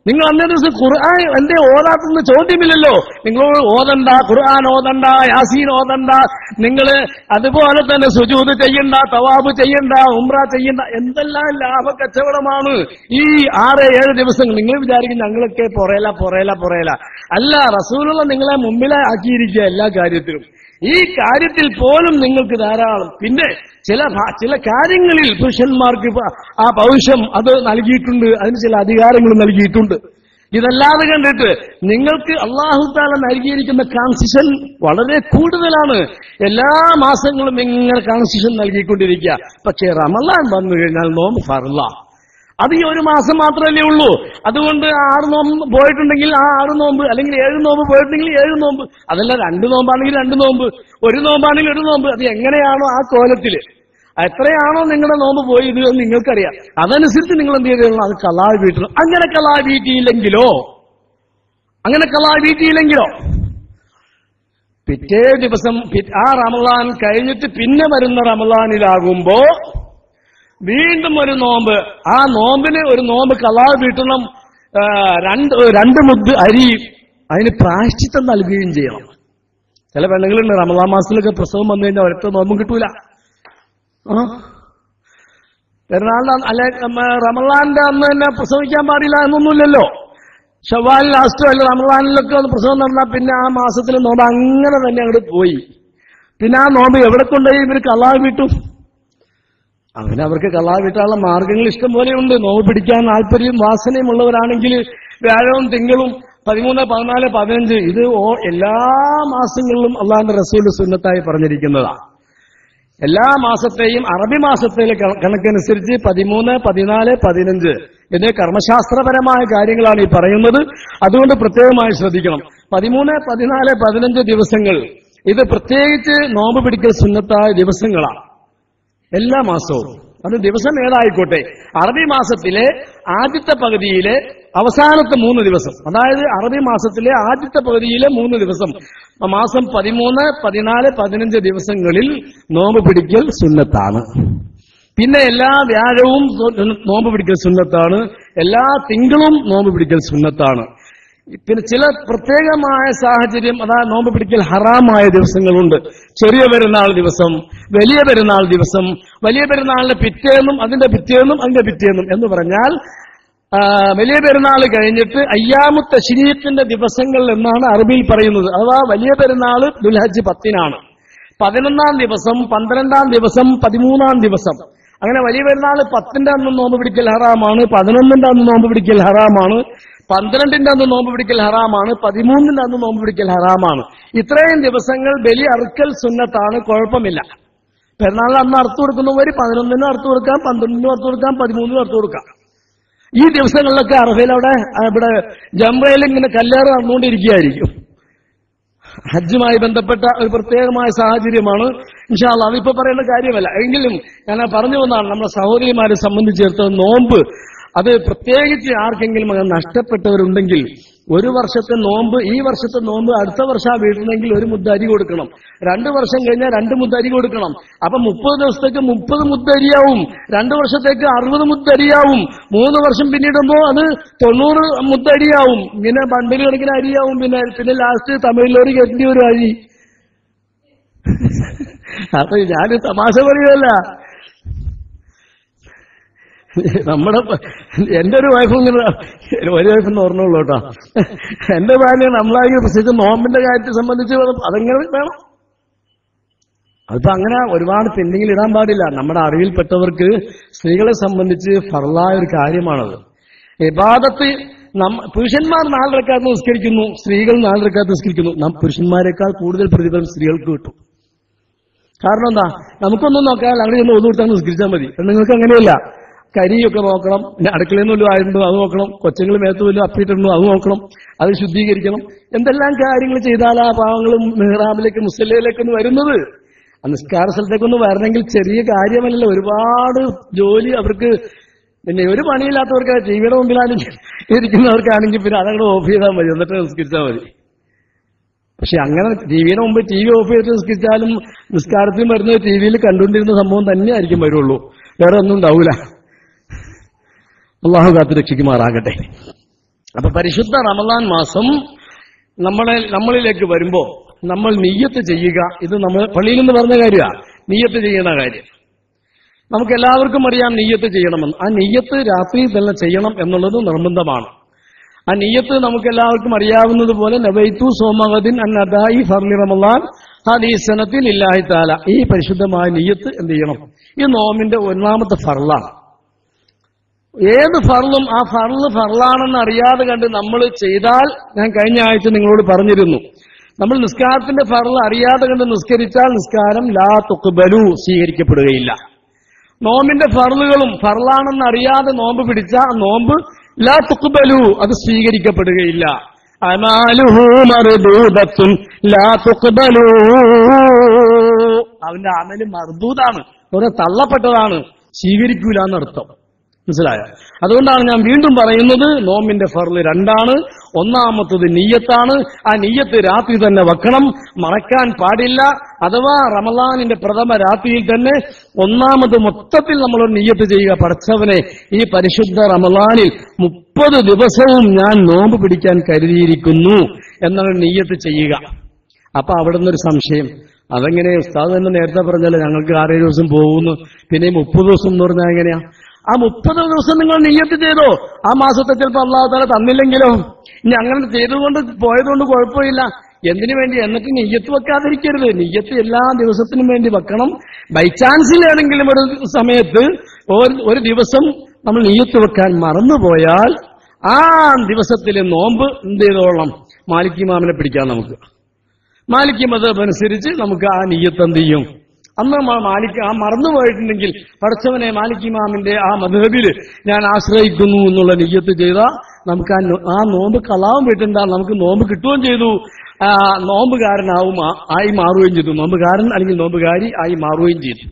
നിങ്ങൾ അന്നേ ദിവസം ഖുർആൻ എന്തേ ഓതാത്തെന്ന് ചോദ്യമില്ലല്ലോ. നിങ്ങൾ ഓതണ്ട, ഖുർആൻ ഓതണ്ട, യാസീൻ ഓതണ്ട, നിങ്ങൾ അതുപോലെ തന്നെ സുജൂദ് ചെയ്യണ്ട, തവാബ് ചെയ്യണ്ട, ഉംറ ചെയ്യണ്ട. എന്തെല്ലാം ലാഭ കച്ചവടമാണ് ഈ 6-7 ദിവസങ്ങൾ. നിങ്ങൾ വിചാരിക്കും ഞങ്ങളൊക്കെ പൊറേല. അല്ല, റസൂലുള്ള നിങ്ങളെ മുമ്പിലെ ആക്കിയിരിക്കുക എല്ലാ കാര്യത്തിലും. ഈ കാര്യത്തിൽ പോലും നിങ്ങൾക്ക് ധാരാളം. പിന്നെ ചില കാര്യങ്ങളിൽ പുരുഷന്മാർക്ക് ആ പൗരുഷം അത് നൽകിയിട്ടുണ്ട്, അതിന് ചില അധികാരങ്ങൾ നൽകിയിട്ടുണ്ട്. ഇതല്ലാതെ കണ്ടിട്ട് നിങ്ങൾക്ക് അല്ലാഹു തആല നൽകിയിരിക്കുന്ന കൺസെഷൻ വളരെ കൂടുതലാണ്. എല്ലാ മാസങ്ങളും ഇങ്ങനെ കൺസെഷൻ നൽകിക്കൊണ്ടിരിക്കുക. പക്ഷേ റമളാൻ വന്നു കഴിഞ്ഞാൽ നോമ്പ് ഫർള. അത് ഈ ഒരു മാസം മാത്രമല്ലേ ഉള്ളൂ. അതുകൊണ്ട് 6 നോമ്പ് പോയിട്ടുണ്ടെങ്കിൽ ആ 6 നോമ്പ്, അല്ലെങ്കിൽ 7 നോമ്പ് പോയിട്ടുണ്ടെങ്കിൽ 7 നോമ്പ്, അതല്ല 2 നോമ്പാണെങ്കിൽ 2 നോമ്പ്, 1 നോമ്പാണെങ്കിൽ 1 നോമ്പ്. അത് എങ്ങനെയാണോ ആ കോലത്തില് എത്രയാണോ നിങ്ങളുടെ നോമ്പ് പോയത് എന്ന് നിങ്ങൾക്കറിയാം. അതനുസരിച്ച് നിങ്ങൾ എന്ത് ചെയ്യണം? അത് ഖളാ വീട്ടണം. അങ്ങനെ ഖളാ വീട്ടിയില്ലെങ്കിലോ പിറ്റേ ദിവസം ആ റമളാൻ കഴിഞ്ഞിട്ട് പിന്നെ വരുന്ന റമളാനിലാകുമ്പോ വീണ്ടും ഒരു നോമ്പ്, ആ നോമ്പിന് ഒരു നോമ്പ് ഖളാ വീട്ടണം. 2 മുദ്ദ് അരി അതിന് പ്രായശ്ചിത്തം നൽകുകയും ചെയ്യണം. ചില പെണ്ണുങ്ങളുണ്ട് റമളാൻ മാസത്തിലൊക്കെ പ്രസവം വന്നു കഴിഞ്ഞാൽ ഒരൊറ്റ നോമ്പും കിട്ടൂല. പെരുന്നാളിന്റെ അല്ലെ റമളാന്റെ അന്ന് തന്നെ പ്രസവിക്കാൻ പാടില്ല എന്നൊന്നുമില്ലല്ലോ. ഷവ്വാൽ ലാസ്റ്റോ അല്ല റമളാനിലൊക്കെ ഒന്ന് പ്രസവം നടന്നാൽ പിന്നെ ആ മാസത്തിൽ നോമ്പ് അങ്ങനെ തന്നെ അങ്ങോട്ട് പോയി. പിന്നെ ആ നോമ്പ് എവിടെ കൊണ്ടുപോയി ഇവർ ഖളാ വീട്ടും? അവർക്ക് ഖളാ വീട്ടാനുള്ള മാർഗങ്ങൾ ഇഷ്ടം പോലെയുണ്ട്. നോമ്പ് പിടിക്കാൻ താല്പര്യം വാസനയും ഉള്ളവരാണെങ്കിൽ വ്യാഴവും തിങ്കളും 13, 14, 15 ഇത് എല്ലാ മാസങ്ങളിലും അള്ളാഹുവിന്റെ റസൂൽ സുന്നത്തായി പറഞ്ഞിരിക്കുന്നതാണ്. എല്ലാ മാസത്തെയും അറബി മാസത്തിലെ കണക്കനുസരിച്ച് 13, 14, 15 എന്നീ കർമ്മശാസ്ത്രപരമായ കാര്യങ്ങളാണ് ഈ പറയുന്നത്. അതുകൊണ്ട് പ്രത്യേകമായി ശ്രദ്ധിക്കണം. 13, 14, 15 ദിവസങ്ങൾ ഇത് പ്രത്യേകിച്ച് നോമ്പ് പിടിക്കൽ സുന്നത്തായ ദിവസങ്ങളാണ് എല്ലാ മാസവും. അത് ദിവസം ഏതായിക്കോട്ടെ, അറബി മാസത്തിലെ ആദ്യത്തെ പകുതിയിലെ അവസാനത്തെ 3 ദിവസം, അതായത് അറബി മാസത്തിലെ ആദ്യത്തെ പകുതിയിലെ 3 ദിവസം, മാസം 13, 14, 15 ദിവസങ്ങളിൽ നോമ്പ് പിടിക്കൽ സുന്നത്താണ്. പിന്നെ എല്ലാ വ്യാഴവും നോമ്പ് പിടിക്കൽ സുന്നത്താണ്, എല്ലാ തിങ്കളും നോമ്പ് പിടിക്കൽ സുന്നത്താണ്. പിന്നെ ചില പ്രത്യേകമായ സാഹചര്യം, അതായത് നോമ്പ് പിടിക്കൽ ഹറാമായ ദിവസങ്ങളുണ്ട്. ചെറിയ പെരുന്നാൾ ദിവസം, വലിയ പെരുന്നാൾ ദിവസം, വലിയ പെരുന്നാളിന്റെ പിറ്റേന്നും അതിന്റെ പിറ്റേന്നും അതിന്റെ പിറ്റേന്നും എന്ന് പറഞ്ഞാൽ വലിയ പെരുന്നാൾ കഴിഞ്ഞിട്ട് അയ്യാമു തശ്രീഖിന്റെ ദിവസങ്ങൾ എന്നാണ് അറബിയിൽ പറയുന്നത്. അഥവാ വലിയ പെരുന്നാൾ ദുൽഹജ്ജ് 10-നാണ്, 11-ാം ദിവസം, 12-ാം ദിവസം, 13-ാം ദിവസം. അങ്ങനെ വലിയ പെരുന്നാൾ 10-ന്റെ അന്ന് നോമ്പ് പിടിക്കൽ ഹറാമാണ്, 11-ന്റെ അന്ന് നോമ്പ് പിടിക്കൽ ഹറാമാണ്, 12-ന്റെ അന്ന് നോമ്പ് പിടിക്കൽ ഹറാമാണ്, 13-ന്റെ അന്ന് നോമ്പ് പിടിക്കൽ ഹറാമാണ്. ഇത്രയും ദിവസങ്ങൾ ബലി അറുക്കൽ സുന്നത്താണ്, കുഴപ്പമില്ല. പെരുന്നാളിന് അന്ന് അറുത്തു കൊടുക്കുന്നവർ 11-നും അറുത്തു കൊടുക്കാം, 12-നും അറുത്തു കൊടുക്കാം, 13-നും അറുത്തു കൊടുക്കാം. ഈ ദിവസങ്ങളിലൊക്കെ അറഫയിൽ ഇവിടെ ജംറയിൽ ഇങ്ങനെ കല്ലേറ് നടന്നുകൊണ്ടിരിക്കുകയായിരിക്കും. ഹജ്ജുമായി ബന്ധപ്പെട്ട ഒരു പ്രത്യേകമായ സാഹചര്യമാണ്. ഇൻഷാ അല്ലാഹ് അതിപ്പോ പറയേണ്ട കാര്യമല്ല. എങ്കിലും ഞാൻ പറഞ്ഞു വന്നതാണ്, നമ്മുടെ സഹോദരിമാരെ സംബന്ധിച്ചിടത്തോളം നോമ്പ് അത് പ്രത്യേകിച്ച് ആർക്കെങ്കിലും അങ്ങനെ നഷ്ടപ്പെട്ടവരുണ്ടെങ്കിൽ ഒരു വർഷത്തെ നോമ്പ്, ഈ വർഷത്തെ നോമ്പ് അടുത്ത വർഷം വീട്ടണമെങ്കിൽ 1 മുദ്ദ അരി കൊടുക്കണം. 2 വർഷം കഴിഞ്ഞാൽ 2 മുദ്ദ അരി കൊടുക്കണം. അപ്പൊ 30 ദിവസത്തേക്ക് 30 മുദ്ദ അരിയാവും, 2 വർഷത്തേക്ക് 60 മുദ്ദ അരിയാവും, 3 വർഷം പിന്നിടുമ്പോ അത് 90 മുദ്ദ അരിയാവും. ഇങ്ങനെ ബണ്ടിൽ കണക്കിന് അരിയാവും. പിന്നെ ലാസ്റ്റ് തമിഴിലോട് കയറ്റി ഒരു അരി. അപ്പൊ ഞാൻ തമാശ പറയുകയല്ല. എന്റെ ഒരു വൈഫിങ്ങനെ ഒരു വൈഫെന്ന് ഓർമ്മയുള്ളൂ കേട്ടോ. എന്റെ ഭാര്യ നമ്മളായി പ്രത്യേകിച്ച് നോമ്പിന്റെ കാര്യത്തെ സംബന്ധിച്ച് അതെങ്ങനെ വേണം. അതിപ്പോ അങ്ങനെ ഒരുപാട് പെൻഡിങ്ങിൽ ഇടാൻ പാടില്ല. നമ്മുടെ അറിവിൽപ്പെട്ടവർക്ക് സ്ത്രീകളെ സംബന്ധിച്ച് ഫർളായ ഒരു കാര്യമാണത്. ഇബാദത്ത് പുരുഷന്മാർ 4 റക്അത്ത് നിസ്കരിക്കുന്നു, സ്ത്രീകൾ 4 റക്അത്ത് നിസ്കരിക്കുന്നു. പുരുഷന്മാരെക്കാൾ കൂടുതൽ പ്രതിഫലം സ്ത്രീകൾക്ക് കിട്ടും. കാരണം എന്താ, നമുക്കൊന്നും നോക്കാൻ അങ്ങനെ ചെന്ന് ഒന്നു കൊടുത്താൽ നിസ്കരിച്ചാൽ മതി. നിങ്ങൾക്ക് അങ്ങനെയല്ല. കരിയൊക്കെ നോക്കണം, പിന്നെ അടുക്കളയിൽ നിന്ന് വല്ലതും ആയിട്ടുണ്ടോ അത് നോക്കണം, കൊച്ചുങ്ങൾ മേത്ത് വല്ലതും അപ്പിയിട്ടുണ്ടോ അത് നോക്കണം, അത് ശുദ്ധീകരിക്കണം. എന്തെല്ലാം കാര്യങ്ങൾ ചെയ്താൽ ആ പാവങ്ങളും മെഹ്റാബിലേക്ക് മുസല്ലയിലേക്കൊന്ന് വരുന്നത്. ആ നിസ്കാര സ്ഥലത്തേക്കൊന്ന് വരണമെങ്കിൽ ചെറിയ കാര്യമല്ലല്ലോ, ഒരുപാട് ജോലി അവർക്ക്. പിന്നെ ഒരു പണിയില്ലാത്തവർക്ക് ടിവിയുടെ മുമ്പിലാണെങ്കിൽ ഇരിക്കുന്നവർക്കാണെങ്കിൽ പിന്നെ അതങ്ങോട്ട് ഓഫ് ചെയ്താൽ മതി, എന്നിട്ട് നിസ്കരിച്ചാൽ മതി. പക്ഷെ അങ്ങനെ ടിവിയുടെ മുമ്പ് TV ഓഫ് ചെയ്തിട്ട് നിസ്കരിച്ചാലും നിസ്കാരത്തിൽ വരുന്നത് ടിവിയിൽ കണ്ടുകൊണ്ടിരുന്ന സംഭവം തന്നെ ആയിരിക്കും വരുള്ളൂ, വേറെ ഒന്നും ഉണ്ടാവൂല. അള്ളാഹു കാത്ത് രക്ഷിക്കുമാറാകട്ടെ. അപ്പൊ പരിശുദ്ധ റമളാൻ മാസം നമ്മളിലേക്ക് വരുമ്പോ നമ്മൾ നിയ്യത്ത് ചെയ്യുക. ഇത് നമ്മൾ പള്ളിയിൽ നിന്ന് പറഞ്ഞ കാര്യമാണ്, നിയ്യത്ത് ചെയ്യുന്ന കാര്യം. നമുക്ക് എല്ലാവർക്കും അറിയാം നിയ്യത്ത് ചെയ്യണമെന്ന്. ആ നിയ്യത്ത് രാത്രി തന്നെ ചെയ്യണം എന്നുള്ളത് നിർബന്ധമാണ്. ആ നിയ്യത്ത് നമുക്ക് എല്ലാവർക്കും അറിയാവുന്നതുപോലെ നവൈതു സോമഗദിൻ അൻ അദാഇ ഫർളി റമളാൻ ഹാദിഹി സനതി ലില്ലാഹി തആല. ഈ പരിശുദ്ധമായ നിയ്യത്ത് എന്ത് ചെയ്യണം? ഈ നോമിന്റെ 1ാമത്തെ ഫർളാണ്. ഏത് ഫർളും ആ ഫർളാണെന്ന് അറിയാതെ കണ്ട് നമ്മൾ ചെയ്താൽ, ഞാൻ കഴിഞ്ഞ ആഴ്ച നിങ്ങളോട് പറഞ്ഞിരുന്നു, നമ്മൾ നിസ്കാരത്തിന്റെ ഫർള് അറിയാതെ കണ്ട് നിസ്കരിച്ചാൽ നിസ്കാരം ലാ തുഖ്ബലു, സ്വീകരിക്കപ്പെടുകയില്ല. നോമ്പിന്റെ ഫർളുകളും ഫർളാണെന്ന് അറിയാതെ നോമ്പ് പിടിച്ച നോമ്പ് ലാ തുഖ്ബലു, അത് സ്വീകരിക്കപ്പെടുകയില്ല. അമാലുഹു മർദൂദത്തുൻ ലാ തുഖ്ബലു, അവന്റെ അമല് മർദൂദാണ്, തള്ളപ്പെട്ടതാണ്, സ്വീകരിക്കൂല എന്നർത്ഥം. മനസ്സിലായോ? അതുകൊണ്ടാണ് ഞാൻ വീണ്ടും പറയുന്നത്, നോമ്പിന്റെ ഫർള് രണ്ടാണ്. ഒന്നാമത്തത് നിയ്യത്താണ്. ആ നിയ്യത്ത് രാത്രി തന്നെ വെക്കണം, മറക്കാൻ പാടില്ല. അഥവാ റമളാനിന്റെ പ്രഥമ രാത്രിയിൽ തന്നെ ഒന്നാമത് മൊത്തത്തിൽ നമ്മളൊരു നിയ്യത്ത് ചെയ്യുക, പടച്ചവനെ ഈ പരിശുദ്ധ റമളാനിൽ 30 ദിവസവും ഞാൻ നോമ്പ് പിടിക്കാൻ കരുതിയിരിക്കുന്നു എന്നൊരു നിയ്യത്ത് ചെയ്യുക. അപ്പൊ അവിടെ നിന്നൊരു സംശയം, അതെങ്ങനെ ഉസ്താദ് തന്നെ നേരത്തെ പറഞ്ഞല്ലോ ഞങ്ങൾക്ക് 6-7 ദിവസം പോകുന്നു, പിന്നെ 30 ദിവസം എന്ന് പറഞ്ഞാൽ എങ്ങനെയാ? ആ 30 ദിവസം നിങ്ങൾ നിയ്യത്ത് ചെയ്തോ, ആ മാസത്തെ ചിലപ്പോൾ അല്ലാഹു തആല തന്നില്ലെങ്കിലോ? ഇനി അങ്ങനെ ചെയ്തുകൊണ്ട് പോയതുകൊണ്ട് കുഴപ്പമില്ല. എന്തിനു വേണ്ടി? എന്നിട്ട് നിയ്യത്ത് വെക്കാതിരിക്കരുത്. നിയ്യത്ത് എല്ലാ ദിവസത്തിനും വേണ്ടി വെക്കണം. ബൈ ചാൻസിൽ ഏതെങ്കിലും ഒരു സമയത്ത് ഒരു ദിവസം നമ്മൾ നിയ്യത്ത് വെക്കാൻ മറന്നുപോയാൽ ആ ദിവസത്തിലെ നോമ്പ് എന്ത് ചെയ്തോളണം? മാലിക് ഇമാമിനെ പിടിക്കാം. നമുക്ക് മാലിക് മദ്ഹബ് അനുസരിച്ച് നമുക്ക് ആ നിയ്യത്ത് എന്ത് ചെയ്യും? അന്ന് മാലിക് ആ മറന്നുപോയിട്ടുണ്ടെങ്കിൽ പടച്ചവനെ മാലിക് ഇമാമിന്റെ ആ മദ്ഹബില് ഞാൻ ആശ്രയിക്കുന്നു എന്നുള്ള നിയ്യത്ത് ചെയ്താൽ നമുക്ക് ആ നോമ്പ് കളാവും വീട്ടുണ്ടാൽ നമുക്ക് നോമ്പ് കിട്ടുകയും ചെയ്തു, ആയി മാറുകയും ചെയ്തു. നോമ്പുകാരൻ അല്ലെങ്കിൽ നോമ്പുകാരി ആയി മാറുകയും ചെയ്തു.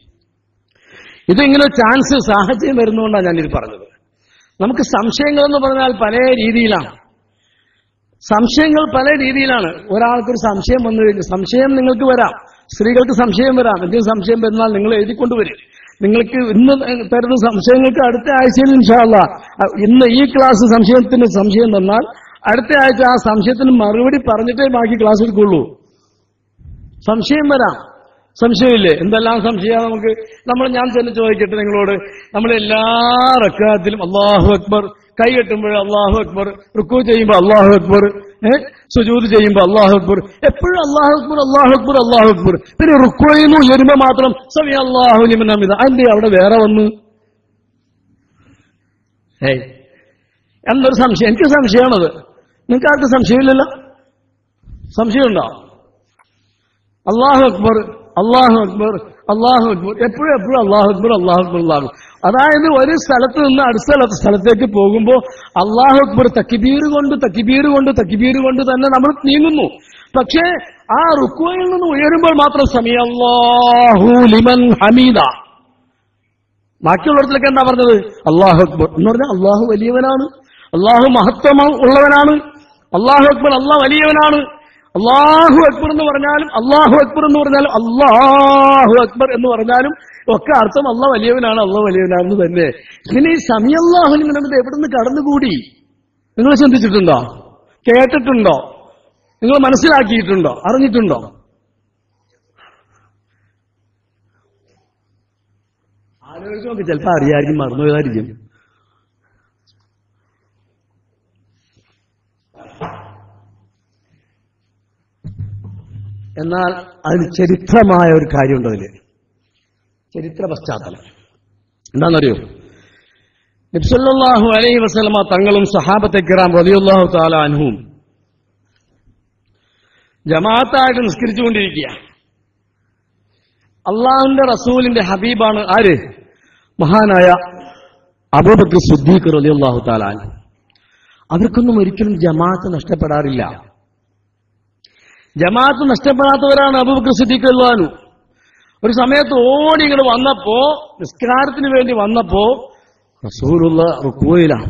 ഇതിങ്ങനെ ചാൻസ് സാഹചര്യം വരുന്നതുകൊണ്ടാണ് ഞാനിത് പറഞ്ഞത്. നമുക്ക് സംശയങ്ങൾ എന്ന് പറഞ്ഞാൽ പല രീതിയിലാണ്. സംശയങ്ങൾ പല രീതിയിലാണ്. ഒരാൾക്കൊരു സംശയം വന്നു കഴിഞ്ഞു, സംശയം നിങ്ങൾക്ക് വരാം, സ്ത്രീകൾക്ക് സംശയം വരാം. എന്തെങ്കിലും സംശയം വരുന്നാൽ നിങ്ങൾ എഴുതിക്കൊണ്ടുവരും. നിങ്ങൾക്ക് ഇന്ന് തരുന്ന സംശയങ്ങൾക്ക് അടുത്ത ആഴ്ചയിൽ ഇൻഷാ അല്ലാഹ്, ഇന്ന് ഈ ക്ലാസ് സംശയം തന്നാൽ അടുത്ത ആഴ്ച ആ സംശയത്തിന് മറുപടി പറഞ്ഞിട്ടേ ബാക്കി ക്ലാസ് എടുക്കുള്ളൂ. സംശയം വരാം, സംശയമില്ലേ? എന്തെല്ലാം സംശയം നമുക്ക്. ഞാൻ തന്നെ ചോദിക്കട്ടെ നിങ്ങളോട്, നമ്മൾ എല്ലാ റക്അത്തിലും അല്ലാഹു അക്ബർ, കൈ കെട്ടുമ്പോൾ അല്ലാഹു അക്ബർ, റുക്കൂ ചെയ്യുമ്പോൾ അല്ലാഹു അക്ബർ, സുജൂദ് ചെയ്യുമ്പോൾ അല്ലാഹു അക്ബർ, എപ്പോഴും അല്ലാഹു അക്ബർ അല്ലാഹു അക്ബർ അല്ലാഹു അക്ബർ. പിന്നെ റുക്കോയിൽ നിന്ന് ഉയരുമ്പോൾ മാത്രം സമി അല്ലാഹു ലിമൻ ഹമിദ. അതിന്റെ അവിടെ വേറെ വന്ന് എന്നൊരു സംശയം. എനിക്ക് സംശയമാണത്. നിങ്ങൾക്ക് ആർക്കും സംശയമില്ലല്ലോ? സംശയമുണ്ടോ? അല്ലാഹു അക്ബർ അല്ലാഹു അക്ബർ അല്ലാഹു അക്ബർ, എപ്പോഴും അല്ലാഹു അക്ബർ അല്ലാഹു അക്ബർ അല്ലാഹു. അതായത് ഒരു സ്ഥലത്ത് നിന്ന് അടുത്ത സ്ഥലത്തേക്ക് പോകുമ്പോൾ അല്ലാഹു അക്ബർ തക്ബീർ കൊണ്ട് തന്നെ നമ്മൾ നീങ്ങുന്നു. പക്ഷേ ആ റുക്വയിൽ നിന്ന് ഉയരുമ്പോൾ മാത്രം സമീഅല്ലാഹു ലിമൻ ഹമീദ. ബാക്കിയുള്ളിടത്തിലേക്ക് എന്താ പറഞ്ഞത്? അല്ലാഹു അക്ബർ എന്ന് പറഞ്ഞാൽ അല്ലാഹു വലിയവനാണ്, അല്ലാഹു മഹത്വം ഉള്ളവനാണ്, അല്ലാഹു അക്ബർ അല്ലാഹു വലിയവനാണ്. അല്ലാഹു അക്ബർ എന്ന് പറഞ്ഞാലും അല്ലാഹു അക്ബർ എന്ന് പറഞ്ഞാലും അല്ലാഹു അക്ബർ എന്ന് പറഞ്ഞാലും ഒക്കെ അർത്ഥം അല്ലാഹു വലിയവനാണ്, അല്ലാഹു വലിയവനാണെന്ന് തന്നെ. പിന്നെ ഈ സമീഅല്ലാഹു ലിമൻ ഹമീദ എവിടെ നിന്ന് കടന്നുകൂടി? നിങ്ങൾ ചിന്തിച്ചിട്ടുണ്ടോ? കേട്ടിട്ടുണ്ടോ? നിങ്ങൾ മനസ്സിലാക്കിയിട്ടുണ്ടോ? അറിഞ്ഞിട്ടുണ്ടോ? ആലോചിച്ച് നോക്കി, ചിലപ്പോൾ അറിയായിരിക്കും, മറന്നുപോയതായിരിക്കും. എന്നാൽ അതിന് ചരിത്രമായ ഒരു കാര്യമുണ്ട്. അതില് ചരിത്ര പശ്ചാത്തലം എന്താണെന്നറിയോ? നബി സല്ലല്ലാഹു അലൈഹി വസല്ലമ തങ്ങളും സഹാബത്തെ കിറാം റളിയല്ലാഹു തആല അൻഹും ജമാഅത്തായിട്ട് നിസ്കരിച്ചുകൊണ്ടിരിക്കുക. അള്ളാഹുവിന്റെ റസൂലിന്റെ ഹബീബാണ് ആര്? മഹാനായ അബൂബക്കർ സിദ്ദീഖ് റളിയല്ലാഹു തആല അൻഹു. അവർക്കൊന്നും ഒരിക്കലും ജമാഅത്ത് നഷ്ടപ്പെടാറില്ല. ജമാഅത്ത് നഷ്ടപ്പെടാത്തവരാണ് അബൂബക്കർ സിദ്ദീഖ് റളിയല്ലാഹു അൻഹു. ഒരു സമയത്ത് ഓടി ഇങ്ങോട്ട് വന്നപ്പോ, നിസ്കാരത്തിന് വേണ്ടി വന്നപ്പോ റസൂലുള്ളാഹി റുക്കൂയിലാണ്.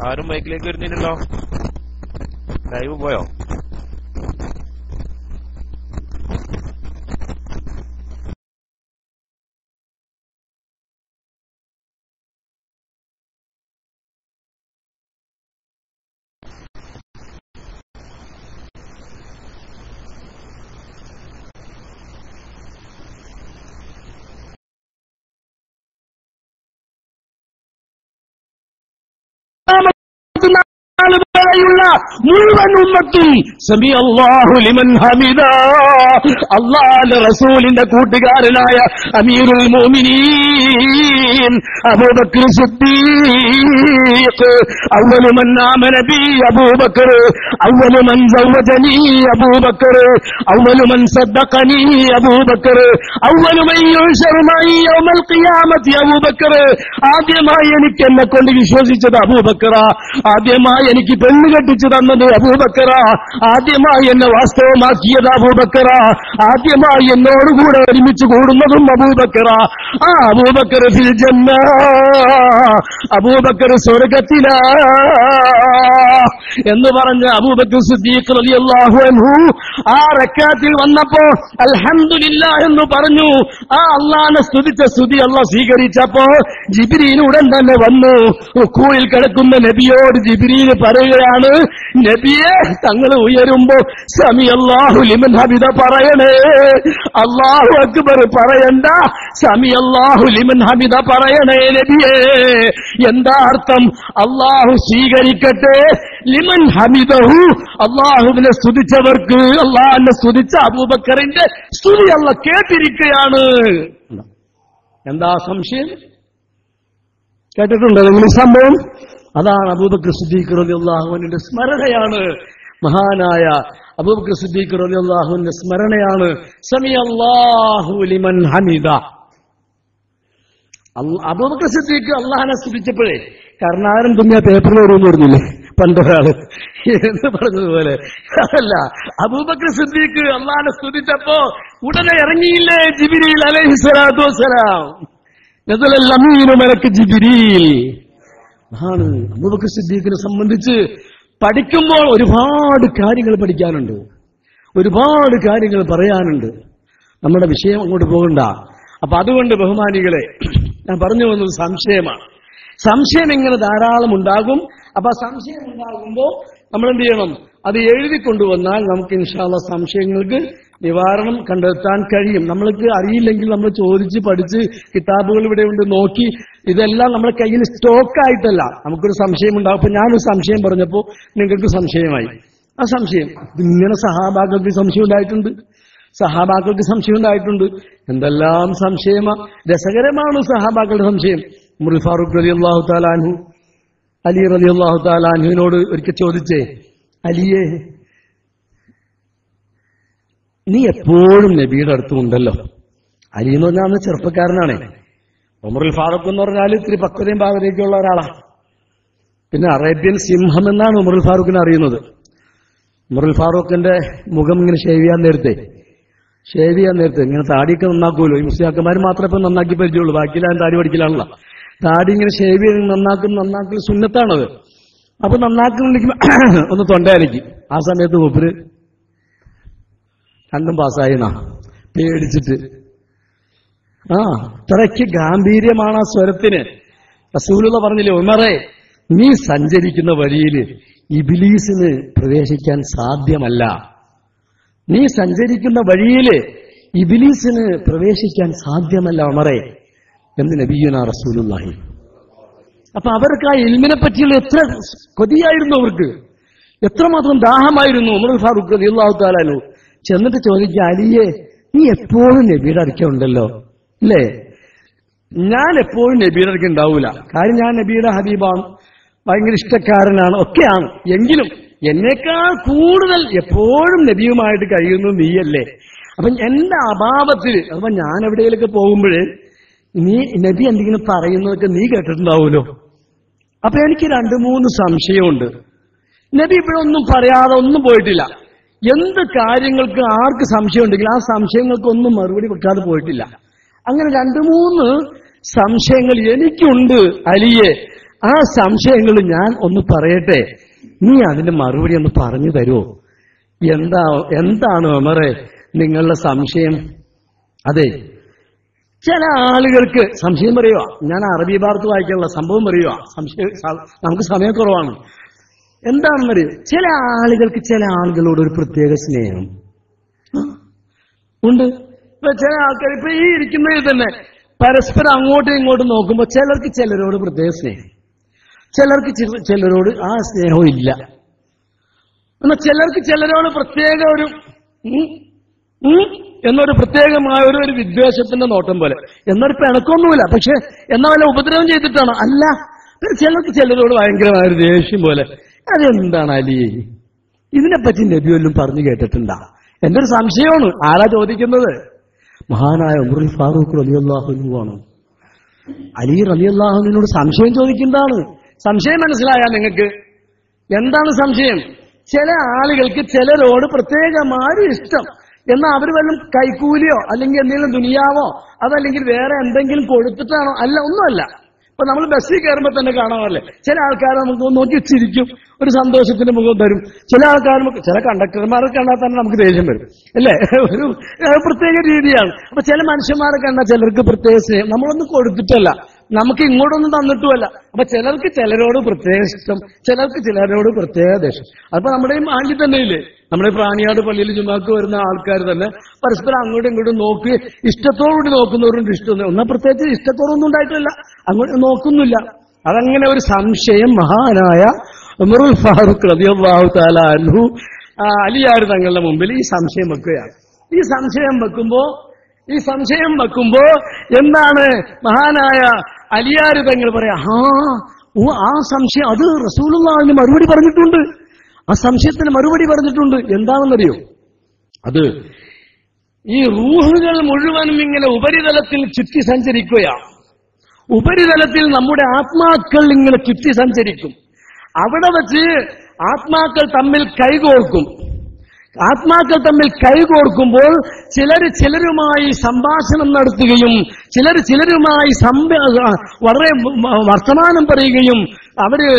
ആരും ബൈക്കിലേക്ക് വരുന്നില്ലല്ലോ. ലൈവ് പോയോ? മുഴുവൻ ഉമ്മത്തും സമി അല്ലാഹു ലിമൻ ഹമിദ, അല്ലാഹുവിന്റെ റസൂലിന്റെ കൂട്ടുകാരനായ അമീറുൽ മുഅ്മിനീൻ അബൂബക്കർ സിദ്ദീഖ്, അവ്വലു മൻ ആമന ബി അബൂബക്കർ, അവ്വലു മൻ സവ്വജനി അബൂബക്കർ, അവ്വലു മൻ സദ്ദഖനി അബൂബക്കർ, അവ്വലു മൻ യുശറു മഇ യൗമൽ ഖിയാമത്തി അബൂബക്കർ. ആദ്യമായി എനിക്ക് എന്നെ കൊണ്ട് വിശ്വസിച്ചത് അബൂബക്കറ, ആദ്യമായി എനിക്ക് പെണ്ണ് കെട്ടിച്ചു തന്നത് അബൂബക്കറ, ആദ്യമായി എന്നെ വാസ്തവമാക്കിയത് അബൂബക്കറ, ആദ്യമായി എന്നോടുകൂടെ ഒരുമിച്ച് കൂടുന്നതും അബൂബക്കറ. ആ അബൂബക്കർ ഫിൽ ജന്ന, അബൂബക്കർ സ്വർഗത്തിലാ എന്ന് പറഞ്ഞ അബൂബക്കർ സിദ്ദീഖ് റളിയല്ലാഹു അൻഹു ആ റക്അത്തിൽ വന്നപ്പോ അൽഹംദുലില്ലാഹ് എന്ന് പറഞ്ഞു. ആ അല്ലാഹനെ സ്തുതിച്ച സ്തുതി അല്ലാഹ് സ്വീകരിച്ചപ്പോ ജിബ്രീൽ ഉടൻ തന്നെ വന്നു. റുക്കൂയിൽ കിടക്കുന്ന നബിയോട് ജിബ്രീൽ പറയുകയാണ്, നബിയെ തങ്ങൾ ഉയരുമ്പോ സമി അല്ലാഹു ലിമൻ ഹമിദ പറയണേ, അല്ലാഹു അക്ബർ പറയണ്ട, സമി അല്ലാഹു ലിമൻ ഹമിദ പറയണേ നബിയേ. എന്താ അർത്ഥം? അല്ലാഹു സ്വീകരിക്കട്ടെ, ലിമൻ ഹമിദഹു, അല്ലാഹുവിനെ സ്തുതിച്ചവർക്ക്, അല്ലാഹുവിനെ സ്തുതിച്ച അബൂബക്കറിന്റെ സ്തുതി അല്ലാഹ് കേട്ടിരിക്കുകയാണ്. എന്താ സംശയം? കേട്ടിട്ടുണ്ടോ നിങ്ങൾ ഈ സംഭവം? അതാണ് അബൂബക്കർ സിദ്ദീഖ് റളിയല്ലാഹു അൻഹുവിന്റെ സ്മരണയാണ്, മഹാനായ അബൂബക്കർ സിദ്ദീഖ് റളിയല്ലാഹു അൻഹുവിന്റെ സ്മരണയാണ് സമിഅല്ലാഹു ലിമൻ ഹമിദ. അബൂബക്കർ സിദ്ദീഖ് അള്ളാഹനെ സ്തുതിച്ചപ്പോഴേ കർണാടൻ തുമ്മിയ പേപ്പറിൽ വരുമെന്ന് പറഞ്ഞില്ലേ പണ്ടൊരാള് എന്ന് പറഞ്ഞതുപോലെ, അതല്ല, അബൂബക്കർ സിദ്ദീഖ് അള്ളാഹനെ സ്തുതിച്ചപ്പോ ഉടനെ ഇറങ്ങിയില്ലേ ജിബ്രീൽ അലൈഹിസ്സലാത്തു വസ്സലാം, നസലൽ അമീനു മലക്ക് ജിബ്രീൽ. ആണ് അബൂബക്കർ സിദ്ദീഖിനെ സംബന്ധിച്ച് പഠിക്കുമ്പോൾ ഒരുപാട് കാര്യങ്ങൾ പഠിക്കാനുണ്ട്, ഒരുപാട് കാര്യങ്ങൾ പറയാനുണ്ട്. നമ്മുടെ വിഷയം അങ്ങോട്ട് പോകണ്ട. അപ്പൊ അതുകൊണ്ട് ബഹുമാനികളെ, ഞാൻ പറഞ്ഞു വന്നത് സംശയമാണ്. സംശയം ഇങ്ങനെ ധാരാളം ഉണ്ടാകും. അപ്പൊ ആ സംശയം ഉണ്ടാകുമ്പോൾ നമ്മൾ എന്ത് ചെയ്യണം? അത് എഴുതിക്കൊണ്ടുവന്നാൽ നമുക്ക് ഇൻഷാ അല്ലാഹ് സംശയങ്ങൾക്ക് നിവാരണം കണ്ടെത്താൻ കഴിയും. നമ്മൾക്ക് അറിയില്ലെങ്കിൽ നമ്മൾ ചോദിച്ച് പഠിച്ച് കിതാബുകൾ ഇവിടെ ഉണ്ട് നോക്കി, ഇതെല്ലാം നമ്മുടെ കയ്യിൽ സ്റ്റോക്കായിട്ടല്ല. നമുക്കൊരു സംശയം ഉണ്ടാകും. അപ്പൊ ഞാനൊരു സംശയം പറഞ്ഞപ്പോ നിങ്ങൾക്ക് സംശയമായി. ആ സംശയം ഇങ്ങനെ സഹാബാക്കൾക്ക് സംശയം ഉണ്ടായിട്ടുണ്ട്, സഹാബാക്കൾക്ക് സംശയം ഉണ്ടായിട്ടുണ്ട്. എന്തെല്ലാം സംശയമാ, രസകരമാണ് സഹാബാക്കളുടെ സംശയം. ഉമർ ഫാറൂഖ് റളിയല്ലാഹു തആല അൻഹു അലി റളിയല്ലാഹു തആല അൻഹുവിനോട് ഒരിക്കൽ ചോദിച്ചേ, അലിയെ നീ എപ്പോഴും നബിയുടെ അടുത്തുണ്ടല്ലോ. അലി എന്ന് പറഞ്ഞാൽ അന്ന് ചെറുപ്പക്കാരനാണ്. ഉമറുൽ ഫാറൂഖ് എന്ന് പറഞ്ഞാൽ ഇത്തിരി പക്വതയും പാകതയൊക്കെയുള്ള ഒരാളാ. പിന്നെ അറേബ്യൻ സിംഹം എന്നാണ് ഉമറുൽ ഫാറൂഖിനെ അറിയുന്നത്. ഉമറുൽ ഫാറൂഖിന്റെ മുഖം ഇങ്ങനെ ഷേവ് ചെയ്യാൻ നേരത്തെ ഇങ്ങനെ താടിയൊക്കെ നന്നാക്കുമല്ലോ. ഈ മുസ്ലിയാക്കന്മാർ മാത്രമേ ഇപ്പൊ നന്നാക്കി പരിചയമുള്ളൂ, ബാക്കിയെല്ലാം താടി പഠിക്കലാണല്ലോ. താടി ഇങ്ങനെ ഷേവ് ചെയ്ത് നന്നാക്കൽ സുന്നത്താണത്. അപ്പൊ നന്നാക്കുന്നുണ്ടെങ്കിൽ ഒന്ന് തൊണ്ടയലയ്ക്കും. ആ സമയത്ത് മൂപ്പര് രണ്ടും പാസ്സായിന്നാ പേടിച്ചിട്ട്. ഇത്രയ്ക്ക് ഗാംഭീര്യമാണ് ആ സ്വരത്തിന്. റസൂലുള്ള പറഞ്ഞില്ലേ, ഉമറേ നീ സഞ്ചരിക്കുന്ന വഴിയിൽ ഇബ്ലീസിന് പ്രവേശിക്കാൻ സാധ്യമല്ല, നീ സഞ്ചരിക്കുന്ന വഴിയിൽ ഇബ്ലീസിന് പ്രവേശിക്കാൻ സാധ്യമല്ല ഉമറേ എന്ന് നബിയുനാ റസൂലുള്ളാഹി. അപ്പൊ അവർക്ക് ആ ഇൽമിനെ പറ്റിയുള്ള എത്ര കൊതിയായിരുന്നു, അവർക്ക് എത്രമാത്രം ദാഹമായിരുന്നു. ഉമർ ഫാറൂഖ് റളിയല്ലാഹു തആല അൻഹു ചെന്നിട്ട് ചോദിക്കുക, അലിയെ നീ എപ്പോഴും നബിയുടെ അടുക്കുണ്ടല്ലോ അല്ലേ? ഞാൻ എപ്പോഴും നബിയുടെ അടുക്ക ഉണ്ടാവൂല, കാര്യം ഞാൻ നബിയുടെ ഹബീബാണ്, ഭയങ്കര ഇഷ്ടക്കാരനാണ്, ഒക്കെയാണ്. എങ്കിലും എന്നേക്കാൾ കൂടുതൽ എപ്പോഴും നബിയുമായിട്ട് കഴിയുന്നു നീയല്ലേ. അപ്പൊ എന്റെ അഭാവത്തിൽ, അപ്പൊ ഞാൻ എവിടെയെങ്കിലൊക്കെ പോകുമ്പോഴേ നീ നബി എന്തെങ്കിലും പറയുന്നതൊക്കെ നീ കേട്ടിട്ടുണ്ടാവുമല്ലോ. അപ്പൊ എനിക്ക് 2-3 സംശയമുണ്ട്. നബി ഇപ്പോഴൊന്നും പറയാതെ ഒന്നും പോയിട്ടില്ല. എന്ത് കാര്യങ്ങൾക്ക് ആർക്ക് സംശയം ഉണ്ടെങ്കിൽ ആ സംശയങ്ങൾക്കൊന്നും മറുപടി വെക്കാതെ പോയിട്ടില്ല. അങ്ങനെ 2-3 സംശയങ്ങൾ എനിക്കുണ്ട് അലിയെ. ആ സംശയങ്ങൾ ഞാൻ ഒന്ന് പറയട്ടെ, നീ അതിന്റെ മറുപടി ഒന്ന് പറഞ്ഞു തരുമോ? എന്താണ് ഉമറെ നിങ്ങളുടെ സംശയം? അതെ, ചില ആളുകൾക്ക് സംശയം പറയുക. ഞാൻ അറബി ഭാഗത്ത് വായിക്കാനുള്ള സംഭവം പറയുക. സംശയം നമുക്ക് സമയക്കുറവാണ്. എന്താണെന്നറിയോ, ചില ആളുകൾക്ക് ചില ആളുകളോട് ഒരു പ്രത്യേക സ്നേഹം ഉണ്ട്. ഇപ്പൊ ചില ആൾക്കാർ ഇപ്പൊ ഈ ഇരിക്കുന്നതിൽ തന്നെ പരസ്പരം അങ്ങോട്ടും ഇങ്ങോട്ടും നോക്കുമ്പോൾ ചിലർക്ക് ചിലരോട് പ്രത്യേക സ്നേഹം, ചിലർക്ക് ചിലരോട് ആ സ്നേഹവും ഇല്ല. എന്നാൽ ചിലർക്ക് ചിലരോട് പ്രത്യേക ഒരു എന്നൊരു പ്രത്യേകമായ ഒരു വിദ്വേഷത്തിന്റെ നോട്ടം പോലെ. എന്നൊരു പിണക്കൊന്നുമില്ല, പക്ഷെ എന്നാ വല്ല ഉപദ്രവം ചെയ്തിട്ടാണ് അല്ല. ചിലർക്ക് ചിലരോട് ഭയങ്കരമായ ഒരു ദേഷ്യം പോലെ. അതെന്താണ് അലി? ഇതിനെപ്പറ്റി നബി വല്ലതും പറഞ്ഞു കേട്ടിട്ടുണ്ടാ? എന്റെ ഒരു സംശയമാണ്. ആരാ ചോദിക്കുന്നത്? മഹാനായ ഉമറുൽ ഫാറൂഖ് റളിയല്ലാഹു അൻഹു ആണ്. അലി റളിയല്ലാഹു അൻഹുവിനോട് സംശയം ചോദിക്കുന്നതാണ്. സംശയം മനസ്സിലായാ നിങ്ങൾക്ക്? എന്താണ് സംശയം? ചില ആളുകൾക്ക് ചിലരോട് പ്രത്യേകമായ ഇഷ്ടം. എന്നാൽ അവർ വല്ലതും കൈക്കൂലിയോ അല്ലെങ്കിൽ എന്തെങ്കിലും ദുനിയാവോ അതല്ലെങ്കിൽ വേറെ എന്തെങ്കിലും കൊടുത്തിട്ടാണോ? അല്ല, ഒന്നുമല്ല. ഇപ്പൊ നമ്മൾ ബസ്സിൽ കയറുമ്പോൾ തന്നെ കാണാമല്ലേ, ചില ആൾക്കാർ നമുക്ക് നോക്കി ചിരിക്കും, ഒരു സന്തോഷത്തിന്റെ മുഖം തരും. ചില ആൾക്കാർ, ചില കണ്ടക്ടർമാരെ കണ്ടാൽ തന്നെ നമുക്ക് ദേഷ്യം വരും, അല്ലേ? ഒരു പ്രത്യേക രീതിയാണ്. അപ്പൊ ചില മനുഷ്യന്മാരെ കണ്ടാൽ ചിലർക്ക് പ്രത്യേക സ്നേഹം. നമ്മളൊന്നും കൊടുത്തിട്ടല്ല, നമുക്ക് ഇങ്ങോട്ടൊന്നും തന്നിട്ടുമല്ല. അപ്പൊ ചിലർക്ക് ചിലരോട് പ്രത്യേക ഇഷ്ടം, ചിലർക്ക് ചിലരോട് പ്രത്യേക ദേഷ്യം. അതിപ്പോ നമ്മുടെ ഈ മാണ്ടി തന്നെ ഇല്ലേ, നമ്മുടെ പ്രാണിയാട് പള്ളിയിൽ ജുമാക്ക് വരുന്ന ആൾക്കാർ തന്നെ പരസ്പരം അങ്ങോട്ടും ഇങ്ങോട്ടും നോക്കി ഇഷ്ടത്തോടുകൂടി നോക്കുന്നവരുണ്ട്. ഇഷ്ടം ഒന്നാ പ്രത്യേകിച്ച് ഇഷ്ടത്തോടൊന്നും ഉണ്ടായിട്ടില്ല, അങ്ങോട്ട് നോക്കുന്നില്ല. അതങ്ങനെ ഒരു സംശയം മഹാനായ ഉമറുൽ ഫാറൂഖ് റളിയല്ലാഹു തആല അൻഹു അലിയാർ തങ്ങളുടെ മുമ്പിൽ ഈ സംശയം വെക്കുകയാണ്. ഈ സംശയം വെക്കുമ്പോ എന്താണ് മഹാനായ അലിയാർ തങ്ങൾ പറയാ, ആ സംശയം അത് റസൂലുള്ളാഹിന് മറുപടി പറഞ്ഞിട്ടുണ്ട്. ആ സംശയത്തിന് മറുപടി പറഞ്ഞിട്ടുണ്ട്. എന്താണെന്നറിയോ? അത് ഈ റൂഹുകൾ മുഴുവനും ഇങ്ങനെ ഉപരിതലത്തിൽ ചുറ്റി സഞ്ചരിക്കുകയാണ്. ഉപരിതലത്തിൽ നമ്മുടെ ആത്മാക്കൾ ഇങ്ങനെ ചുറ്റി സഞ്ചരിക്കും. അവിടെ വച്ച് ആത്മാക്കൾ തമ്മിൽ കൈകോർക്കുമ്പോൾ ചിലരുമായി സംഭാഷണം നടത്തുകയും ചിലരുമായി വളരെ വർത്തമാനം പറയുകയും അവര്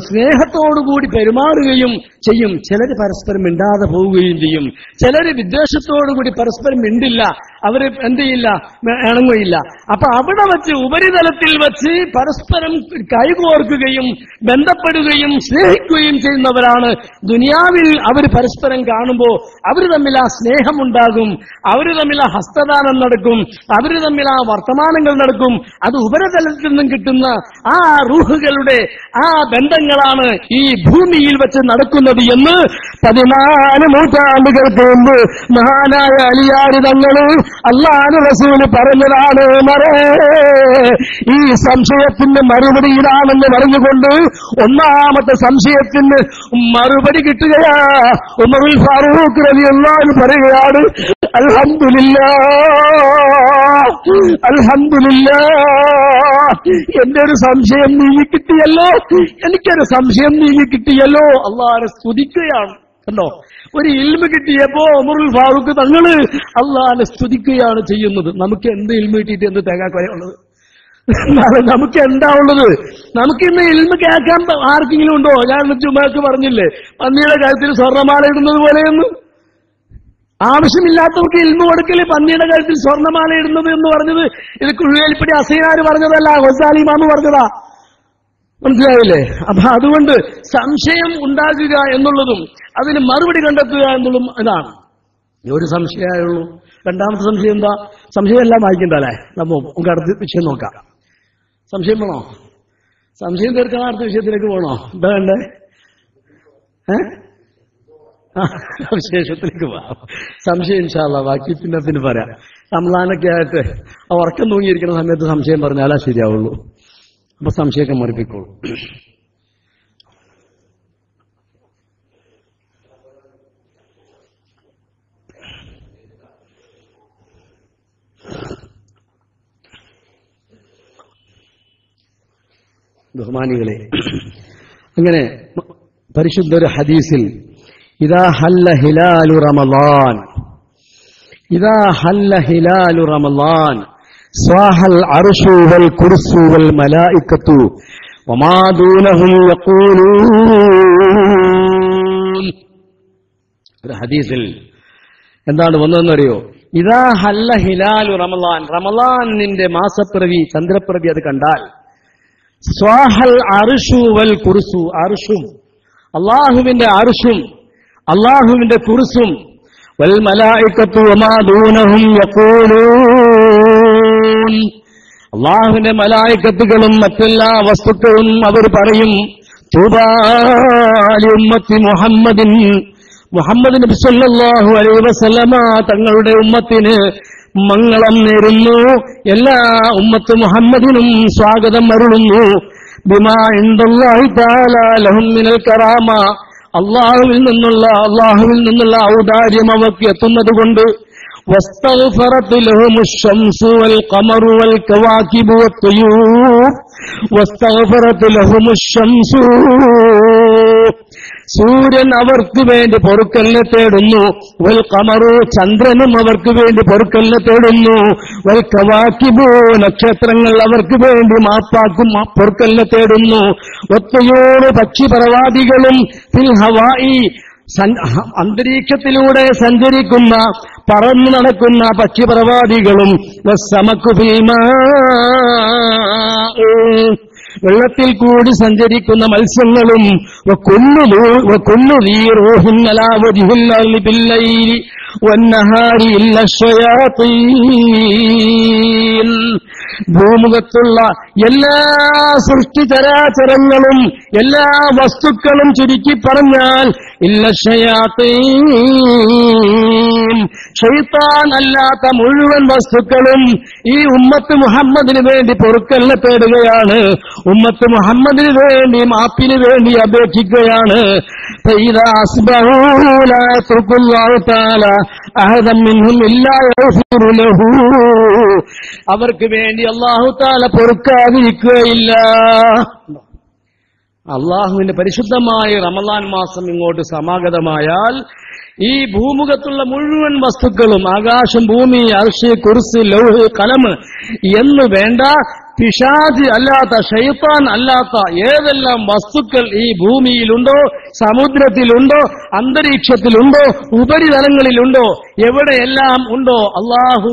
സ്നേഹത്തോടുകൂടി പെരുമാറുകയും ചെയ്യും. ചിലര് പരസ്പരം മിണ്ടാതെ പോവുകയും ചെയ്യും. ചിലര് വിദ്വേഷത്തോടുകൂടി പരസ്പരം മിണ്ടില്ല, അവര് എന്ത് ചെയ്യില്ല, ഇണങ്ങുകയില്ല. അപ്പൊ അവിടെ വച്ച് ഉപരിതലത്തിൽ വച്ച് പരസ്പരം കൈകോർക്കുകയും ബന്ധപ്പെടുകയും സ്നേഹിക്കുകയും ചെയ്യുന്നവരാണ്. ദുനിയാവിൽ അവർ പരസ്പരം കാണുമ്പോൾ അവര് തമ്മിൽ ആ സ്നേഹമുണ്ടാകും, അവര് തമ്മിൽ ആ ഹസ്തദാനം നടക്കും, അവര് തമ്മിൽ ആ വർത്തമാനങ്ങൾ നടക്കും. അത് ഉപരിതലത്തിൽ നിന്നും കിട്ടുന്ന ആ റൂഹുകളുടെ ആ ബന്ധങ്ങളാണ് ഈ ഭൂമിയിൽ വെച്ച് നടക്കുന്നത് എന്ന് 14 നൂറ്റാണ്ടുകൾക്ക് മുമ്പ് മഹാനായ അലിയാർ തങ്ങൾ അല്ലാഹു റസൂല് പറഞ്ഞതാണ്. ഈ സംശയത്തിന് മറുപടി ഇതാണെന്ന് പറഞ്ഞുകൊണ്ട് ഒന്നാമത്തെ സംശയത്തിന് മറുപടി കിട്ടുകയാ. ഉമറുൽ ഫാറൂഖ് റളിയല്ലാഹു അൻഹു പറയുകയാണ്, അൽഹംദുലില്ലാഹ്, എന്റെ ഒരു സംശയം നീങ്ങിക്കിട്ടിയല്ലോ, എനിക്കൊരു സംശയം നീങ്ങിക്കിട്ടിയല്ലോ. അല്ലാഹുവിനെ സ്തുതിക്കുകയാണ്. കണ്ടോ, ഒരു ഇൽമ് കിട്ടിയപ്പോ ഉമറുൽ ഫാറൂഖ് തങ്ങള് അല്ലാഹുവിനെ സ്തുതിക്കുകയാണ് ചെയ്യുന്നത്. നമുക്ക് എന്ത് ഇൽമ് കിട്ടിയിട്ട് എന്ത് തേങ്ങാക്കൊലയുള്ളത്? നമുക്ക് എന്താ ഉള്ളത്? നമുക്കിന്ന് ഇൽമ് കേൾക്കാൻ ആർക്കെങ്കിലും ഉണ്ടോ? ഞാൻ ചുമ്മാക്ക് പറഞ്ഞില്ലേ, പന്നിയുടെ കഴുത്തിൽ സ്വർണ്ണമാല ഇടുന്നത് പോലെയൊന്നും. ആവശ്യമില്ലാത്തവർക്ക് ഇൽമു കൊടുക്കല്, പന്നിയുടെ കഴുത്തിൽ സ്വർണ്ണമാല ഇടുന്നത് എന്ന് പറഞ്ഞത് ഇത് കുഴുവേലിപ്പടി അസൈനാര് പറഞ്ഞതല്ല, ഗസാലി ഇമാമ് പറഞ്ഞതാ. മനസ്സിലായില്ലേ? അപ്പൊ അതുകൊണ്ട് സംശയം ഉണ്ടാകുക എന്നുള്ളതും അതിന് മറുപടി കണ്ടെത്തുക എന്നുള്ളതും ഇതാണ്. ഒരു സംശയമായുള്ളൂ. രണ്ടാമത്തെ സംശയം എന്താ? സംശയം എല്ലാം വായിക്കണ്ടല്ലേ? നമുക്ക് അടുത്ത വിഷയം നോക്കാം. സംശയം വേണോ? സംശയം തീർക്കാൻ അടുത്ത വിഷയത്തിലേക്ക് പോകണോ? എന്താ വേണ്ടേ? വിശേഷത്തിലേക്ക് പോവാം. സംശയം ഇൻഷാ അല്ലാഹ് ബാക്കി പിന്നെ പറയാം. റമളാനൊക്കെ ആയിട്ട് ഉറക്കം തൂങ്ങിയിരിക്കുന്ന സമയത്ത് സംശയം പറഞ്ഞാലേ ശരിയാവുള്ളൂ. അപ്പൊ സംശയമൊക്കെ മറിപ്പിക്കോളൂ. ബഹുമാനികളെ, അങ്ങനെ പരിശുദ്ധ ഒരു ഹദീസിൽ ഇദാ ഹല്ല ഹിലാലു റമളാൻ സ്വാഹൽ അർശു വൽ കുർസു വൽ മലായികത്തു വമാ ദൂനഹും യഖൂലൂൻ. ഒരു ഹദീസിൽ എന്താണ് വന്നതെന്നറിയോ? ഇദാ ഹല്ല ഹിലാലു റമളാൻ, റമളാനിന്റെ മാസപ്പിറവി ചന്ദ്രപ്പിറവി അത് കണ്ടാൽ സ്വാഹൽ അർശു വൽ കുർസു, അർശും അല്ലാഹുവിന്റെ അർശും അല്ലാഹുവിന്റെ കുർസും വൽ മലായികത്തു വമാ ദൂനഹും യഖൂലൂൻ, അല്ലാഹുവിന്റെ മലായികത്തുകളും മറ്റെല്ലാ വസ്തുക്കളും അവർ പറയും തൂബാ ലി ഉമ്മത്തി മുഹമ്മദിൻ, മുഹമ്മദ് നബി സല്ലല്ലാഹു അലൈഹി വസല്ലമ തങ്ങളുടെ ഉമ്മത്തിന് മംഗളം നേരുന്നു, എല്ലാ ഉമ്മത്ത് മുഹമ്മദിനും സ്വാഗതം അരുളുന്നു. ബിമാ ഇൻദല്ലാഹി തആല ലഹും മിനൽ കറാമ, അല്ലാഹുവിൽ നിന്നുള്ള ഔദാര്യം അവർക്ക് എത്തുന്നതുകൊണ്ട്. വസ്തഗ്ഫറത് ലഹുമുശ് ശംസു വൽ ഖമറു വൽ കവാകിബു വത്തുയൂർ, വസ്തഗ്ഫറത് ലഹുമുശ് ശംസു, സൂര്യൻ അവർക്ക് വേണ്ടി പൊറുക്കലിനെ തേടുന്നു, വൽ ഖമറു ചന്ദ്രനും അവർക്ക് വേണ്ടി പൊറുക്കലിനെ തേടുന്നു, വൽ കവാകിബു നക്ഷത്രങ്ങൾ അവർക്ക് വേണ്ടി മാപ്പാക്കും പൊറുക്കലിനെ തേടുന്നു, വത്തുയൂർ പക്ഷിപരവാദികളും ഫിൽ ഹവായി അന്തരീക്ഷത്തിലൂടെ സഞ്ചരിക്കുന്ന പറന്നു നടക്കുന്ന പക്ഷിപരവാദികളും വസ്സമക്കു ഫിൽ മാ, വെള്ളത്തിൽ കൂടി സഞ്ചരിക്കുന്ന മത്സ്യങ്ങളും ഭൂമുഖത്തുള്ള എല്ലാ സൃഷ്ടിചരാചരങ്ങളും എല്ലാ വസ്തുക്കളും ചുരുക്കി പറഞ്ഞാൽ ഇല്ല ശയാത്തീൻ, ശൈത്താൻ അല്ലാത്ത മുഴുവൻ വസ്തുക്കളും ഈ ഉമ്മത്ത് മുഹമ്മദിന് വേണ്ടി പൊറുക്കലിനെ തേടുകയാണ്, ഉമ്മത്ത് മുഹമ്മദിന് വേണ്ടി മാപ്പിന് വേണ്ടി അപേക്ഷിക്കുകയാണ്. അവർക്ക് വേണ്ടി അല്ലാഹു തആല പൊറുക്കാതിരിക്കുകയില്ല. അള്ളാഹുവിന്റെ പരിശുദ്ധമായ റമളാൻ മാസം ഇങ്ങോട്ട് സമാഗതമായാൽ ഈ ഭൂമുഖത്തുള്ള മുഴുവൻ വസ്തുക്കളും, ആകാശം, ഭൂമി, അർശ്, കുർസി, ലൗഹ്, കലം എന്ന് വേണ്ട പിശാച് അല്ലാത്ത, ശൈത്താൻ അല്ലാത്ത ഏതെല്ലാം വസ്തുക്കൾ ഈ ഭൂമിയിലുണ്ടോ, സമുദ്രത്തിലുണ്ടോ, അന്തരീക്ഷത്തിലുണ്ടോ, ഉപരിതലങ്ങളിലുണ്ടോ, എവിടെയെല്ലാം ഉണ്ടോ അല്ലാഹു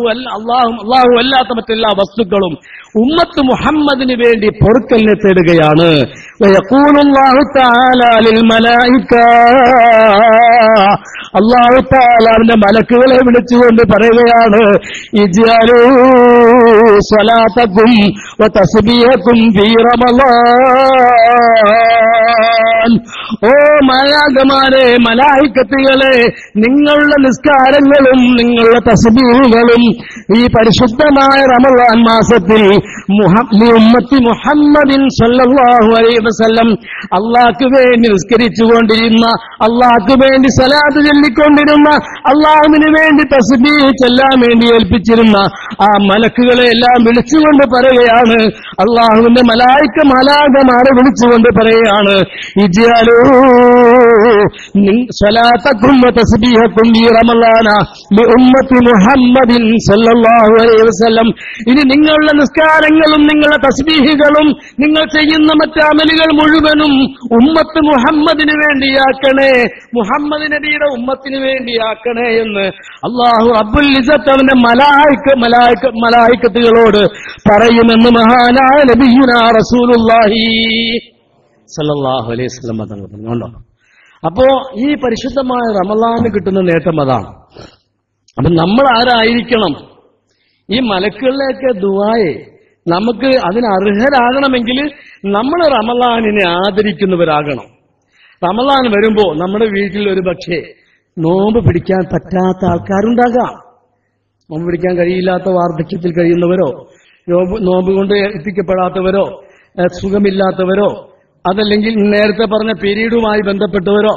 അല്ലാത്ത മറ്റെല്ലാ വസ്തുക്കളും ഉമ്മത്ത് മുഹമ്മദിന് വേണ്ടി പൊറുക്കലിനെ തേടുകയാണ്. വയഖൂലുല്ലാഹു തആല ലിൽ മലായിക, അല്ലാഹു തആല അവന്റെ മലക്കുകളെ വിളിച്ചുകൊണ്ട് പറയുകയാണ്, ഇജ്അലൂ സ്വലാത്തകും വതസ്ബീഹകും ഫീ റമളാൻ. ഓ മലാകമാരെ, മലായികത്തുകളെ, നിങ്ങളുടെ നിസ്കാരങ്ങളും നിങ്ങളുടെ തസ്ബീഹുകളും ഈ പരിശുദ്ധമായ റമളാൻ മാസത്തിൽ ഉമ്മത്തി മുഹമ്മദിൻ സല്ലല്ലാഹു അലൈഹി വസല്ലം അല്ലാഹുവിന് വേണ്ടി നിസ്കരിച്ചുകൊണ്ടിരുന്ന, അല്ലാഹുവിന് വേണ്ടി സ്വലാത്ത് ചൊല്ലിക്കൊണ്ടിരുന്ന, അല്ലാഹുവിന് വേണ്ടി തസ്ബീഹ് ചൊല്ലാൻ വേണ്ടി ഏൽപ്പിച്ചിരുന്ന ആ മലക്കുകളെ എല്ലാം വിളിച്ചുകൊണ്ട് പറയുകയാണ്, അല്ലാഹുവിന്റെ മലാകമാരെ വിളിച്ചുകൊണ്ട് പറയുകയാണ്, ഇജ്അലൂ സ്വലാത്തകും വതസ്ബീഹകും ഫീ റമളാന ലി ഉമ്മത്തി മുഹമ്മദിൻ സല്ലല്ലാഹു അലൈഹി വസല്ലം. ഇനി നിങ്ങളുടെ നിസ്കാരങ്ങളും നിങ്ങളുടെ തസ്ബീഹുകളും നിങ്ങൾ ചെയ്യുന്ന മറ്റമലുകൾ മുഴുവനും ഉമ്മത്ത് മുഹമ്മദിന് വേണ്ടിയാക്കണേ, മുഹമ്മദ് നബിയുടെ ഉമ്മത്തിന് വേണ്ടിയാക്കണേ എന്ന് അല്ലാഹു റബ്ബുൽ ഇസ്സത്ത് അവന്റെ മലായികത്തുകളോട് പറയുമെന്ന് മഹാനായ നബിയുനാ റസൂലുള്ളാഹി സല്ലല്ലാഹു അലൈഹി വസല്ലം തങ്ങൾ പറഞ്ഞുകൊണ്ടോ. അപ്പോ ഈ പരിശുദ്ധമായ റമളാന് കിട്ടുന്ന നേട്ടം അതാണ്. അപ്പൊ നമ്മൾ ആരായിരിക്കണം? ഈ മലക്കുകളിലേക്ക് ദുആയെ നമുക്ക് അതിന് അർഹരാകണമെങ്കിൽ നമ്മൾ റമളാനിനെ ആദരിക്കുന്നവരാകണം. റമളാൻ വരുമ്പോ നമ്മുടെ വീട്ടിൽ ഒരു പക്ഷേ നോമ്പ് പിടിക്കാൻ പറ്റാത്ത ആൾക്കാരുണ്ടാകാം. നോമ്പ് പിടിക്കാൻ കഴിയില്ലാത്ത വാർദ്ധക്യത്തിൽ കഴിയുന്നവരോ, നോമ്പ് കൊണ്ട് എത്തിക്കപ്പെടാത്തവരോ, സുഖമില്ലാത്തവരോ, അതല്ലെങ്കിൽ നേരത്തെ പറഞ്ഞ പീരീഡുമായി ബന്ധപ്പെട്ടവരോ,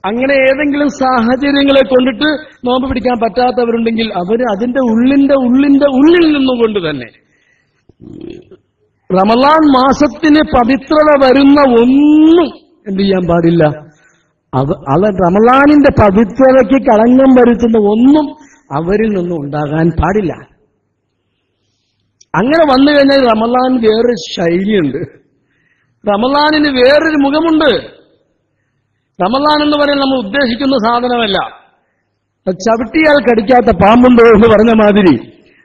അങ്ങനെ ഏതെങ്കിലും സാഹചര്യങ്ങളെ കൊണ്ടിട്ട് നോമ്പ് പിടിക്കാൻ പറ്റാത്തവരുണ്ടെങ്കിൽ അവര് അതിന്റെ ഉള്ളിൽ നിന്നുകൊണ്ട് തന്നെ റമളാൻ മാസത്തിന് പവിത്രത വരുന്ന ഒന്നും എന്ത് ചെയ്യാൻ പാടില്ല. അത് റമളാനിന്റെ പവിത്രതയ്ക്ക് കളങ്കം വരുത്തുന്ന ഒന്നും അവരിൽ നിന്നും ഉണ്ടാകാൻ പാടില്ല. അങ്ങനെ വന്നു കഴിഞ്ഞാൽ റമളാൻ വേറെ ശൈലിയുണ്ട്. റമളാനിന് വേറൊരു മുഖമുണ്ട്. റമളാൻ എന്ന് പറയുന്നത് നമ്മൾ ഉദ്ദേശിക്കുന്ന സാധനമല്ല. ചവിട്ടിയാൽ കടിക്കാത്ത പാമ്പുണ്ടോ എന്ന് പറഞ്ഞ മാതിരി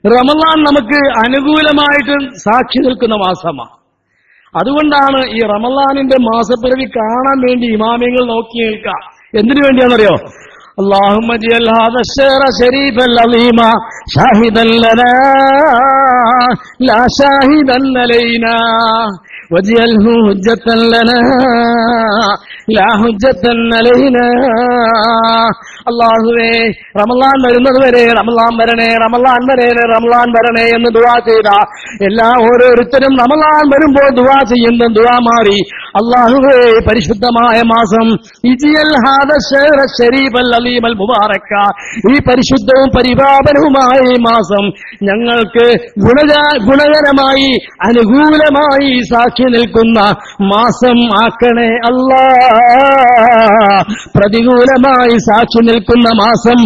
റമളാൻ നമുക്ക് അനുകൂലമായിട്ട് സാക്ഷി നിൽക്കുന്ന മാസമാണ്. അതുകൊണ്ടാണ് ഈ റമളാനിന്റെ മാസപ്പിറവി കാണാൻ വേണ്ടി ഇമാമിയങ്ങൾ നോക്കി നിൽക്കുക. എന്തിനു വേണ്ടിയാണെന്നറിയോ? اللهم اجعل هذا الشهر شريفا عظيما شاهدا لنا لا شاهدا علينا واجعله حجة لنا لا حجة علينا. അല്ലാഹുവേ, റമളാൻ വരുന്നത് വരെ റമളാൻ വരണേ, റമളാൻ വരണേ, റമളാൻ വരണേ എന്ന് ദുആ ചെയ്ത ഓരോരുത്തരും റമളാൻ വരുമ്പോൾ ദുആ ചെയ്യുന്ന ദുആ മാറി. അല്ലാഹുവേ, പരിശുദ്ധമായ മാസം ഇജ്അൽ ഹാദ ശഹ്റ ശരീഫൽ അലീമൽ മുബാറക, ഈ പരിശുദ്ധവും പരിപാവനവുമായ ഈ മാസം ഞങ്ങൾക്ക് ഗുണകരമായി അനുകൂലമായി സാക്ഷി നിൽക്കുന്ന മാസം ആക്കണേ അല്ലാഹ്. പ്രതികൂലമായി സാക്ഷി നിൽക്കുന്ന മാസം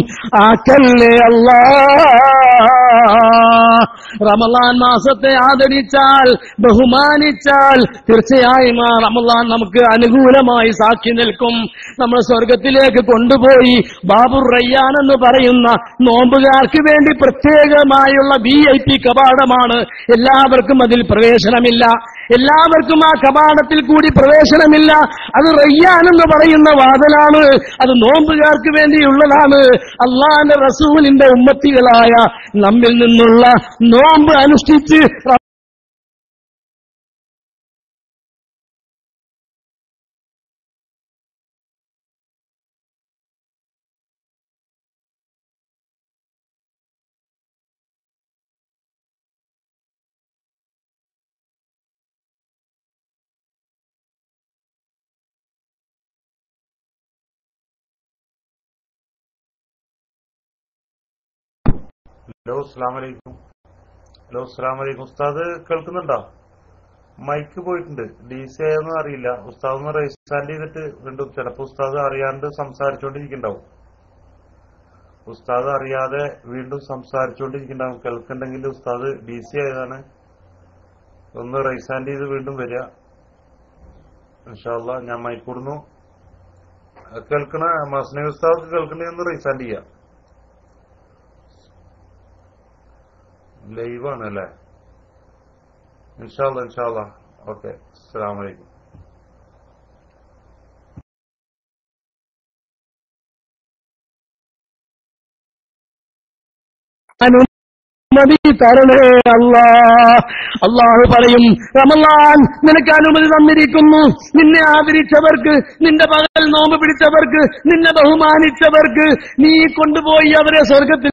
ആക്കല്ലേ അല്ലാഹ്. റമളാൻ മാസത്തെ ആദരിച്ചാൽ, ബഹുമാനിച്ചാൽ തീർച്ചയായും ആ റമളാൻ നമുക്ക് അനുകൂലമായി സാക്ഷി നിൽക്കും. നമ്മൾ സ്വർഗത്തിലേക്ക് കൊണ്ടുപോയി ബാബുർ റയ്യാൻ എന്ന് പറയുന്ന നോമ്പുകാർക്ക് വേണ്ടി പ്രത്യേകമായുള്ള VIP കവാടമാണ്. എല്ലാവർക്കും അതിൽ പ്രവേശനമില്ല, എല്ലാവർക്കും ആ കവാടത്തിൽ കൂടി പ്രവേശനമില്ല. അത് റയ്യാൻ എന്ന് പറയുന്ന വാതിലാണ്, അത് നോമ്പുകാർക്ക് വേണ്ടിയുള്ളതാണ്. അല്ലാഹുവിന്റെ റസൂലിന്റെ ഉമ്മത്തികളായ നമ്മിൽ നിന്നുള്ള നോമ്പ് അനുഷ്ഠിച്ച് ഹലോ, അസ്സലാമു അലൈക്കും. ഹലോ, അസ്സലാമു അലൈക്കും. ഉസ്താദ് കേൾക്കുന്നുണ്ടോ? മൈക്ക് പോയിട്ടുണ്ട്. DC ആയെന്ന് അറിയില്ല. ഉസ്താദ് ഒന്ന് റൈസ് ഹാൻഡ് ചെയ്തിട്ട് വീണ്ടും, ചിലപ്പോൾ ഉസ്താദ് അറിയാണ്ട് സംസാരിച്ചുകൊണ്ടിരിക്കുന്നുണ്ടാവും. ഉസ്താദ് അറിയാതെ വീണ്ടും സംസാരിച്ചുകൊണ്ടിരിക്കുന്നുണ്ടാവും. കേൾക്കുന്നുണ്ടെങ്കിൽ ഉസ്താദ് DC ആയതാണ്. ഒന്ന് റൈസ് ഹാൻഡ് ചെയ്ത് വീണ്ടും വരിക. ഇൻഷാ അല്ലാഹ് ഞാൻ മൈക്ക് കൊടുന്നു. കേൾക്കണ മസ്നവി ഉസ്താദ് കേൾക്കണമെങ്കിൽ ഒന്ന് റൈസ് ഹാൻഡ് ചെയ്യാം. ലൈവാണ് അല്ലേ? ഇൻഷാ അല്ലാഹ്. ഓക്കെ, അസ്സലാമു അലൈക്കും. അനുമതി തരണേ അല്ലാഹ്. അല്ലാഹു പറയും, റമളാൻ നിനക്ക് അനുമതി തന്നിരിക്കുന്നു. നിന്നെ ആദരിച്ചവർക്ക്, നിന്റെ പകൽ നോമ്പ് പിടിച്ചവർക്ക്, നിന്നെ ബഹുമാനിച്ചവർക്ക് നീ കൊണ്ടുപോയി അവരെ സ്വർഗത്തിൽ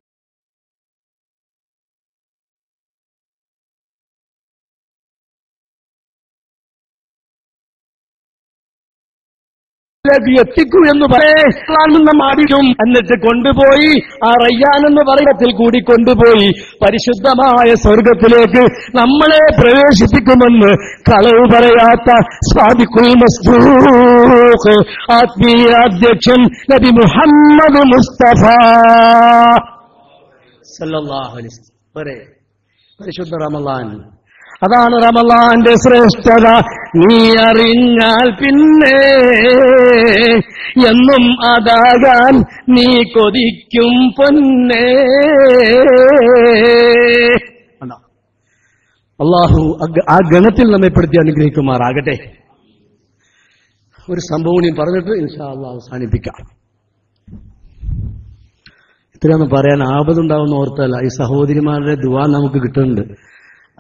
എത്തിക്കൂ എന്ന് പറയും. എന്നിട്ട് കൊണ്ടുപോയി ആ റയ്യാൻ എന്ന് പറയത്തിൽ കൂടി കൊണ്ടുപോയി പരിശുദ്ധമായ സ്വർഗത്തിലേക്ക് നമ്മളെ പ്രവേശിപ്പിക്കുമെന്ന് കളവ് പറയാത്ത സാദിഖുൽ മസ്ദൂഖ് ആത്മീയ അധ്യക്ഷൻ നബി മുഹമ്മദ് മുസ്തഫ സല്ലല്ലാഹു അലൈഹി വസല്ലം. പരിശുദ്ധ റമളാൻ, അതാണ് റമളാന്റെ ശ്രേഷ്ഠത. നീ അറിഞ്ഞാൽ പിന്നെ എന്നും അതാകാൻ നീ കൊതിക്കും പൊന്നേ. അല്ലാഹു ആ ഗണത്തിൽ നമ്മെ പെടുത്തി അനുഗ്രഹിക്കുമാറാകട്ടെ. ഒരു സംഭവം ഞാൻ പറഞ്ഞിട്ട് ഇൻഷാ അല്ലാഹ് അവസാനിപ്പിക്കാം. ഇത്രയൊന്നും പറയാൻ ആപത്തുണ്ടാവുന്ന ഓർത്തല്ല, ഈ സഹോദരിമാരുടെ ദുആ നമുക്ക് കിട്ടുന്നുണ്ട്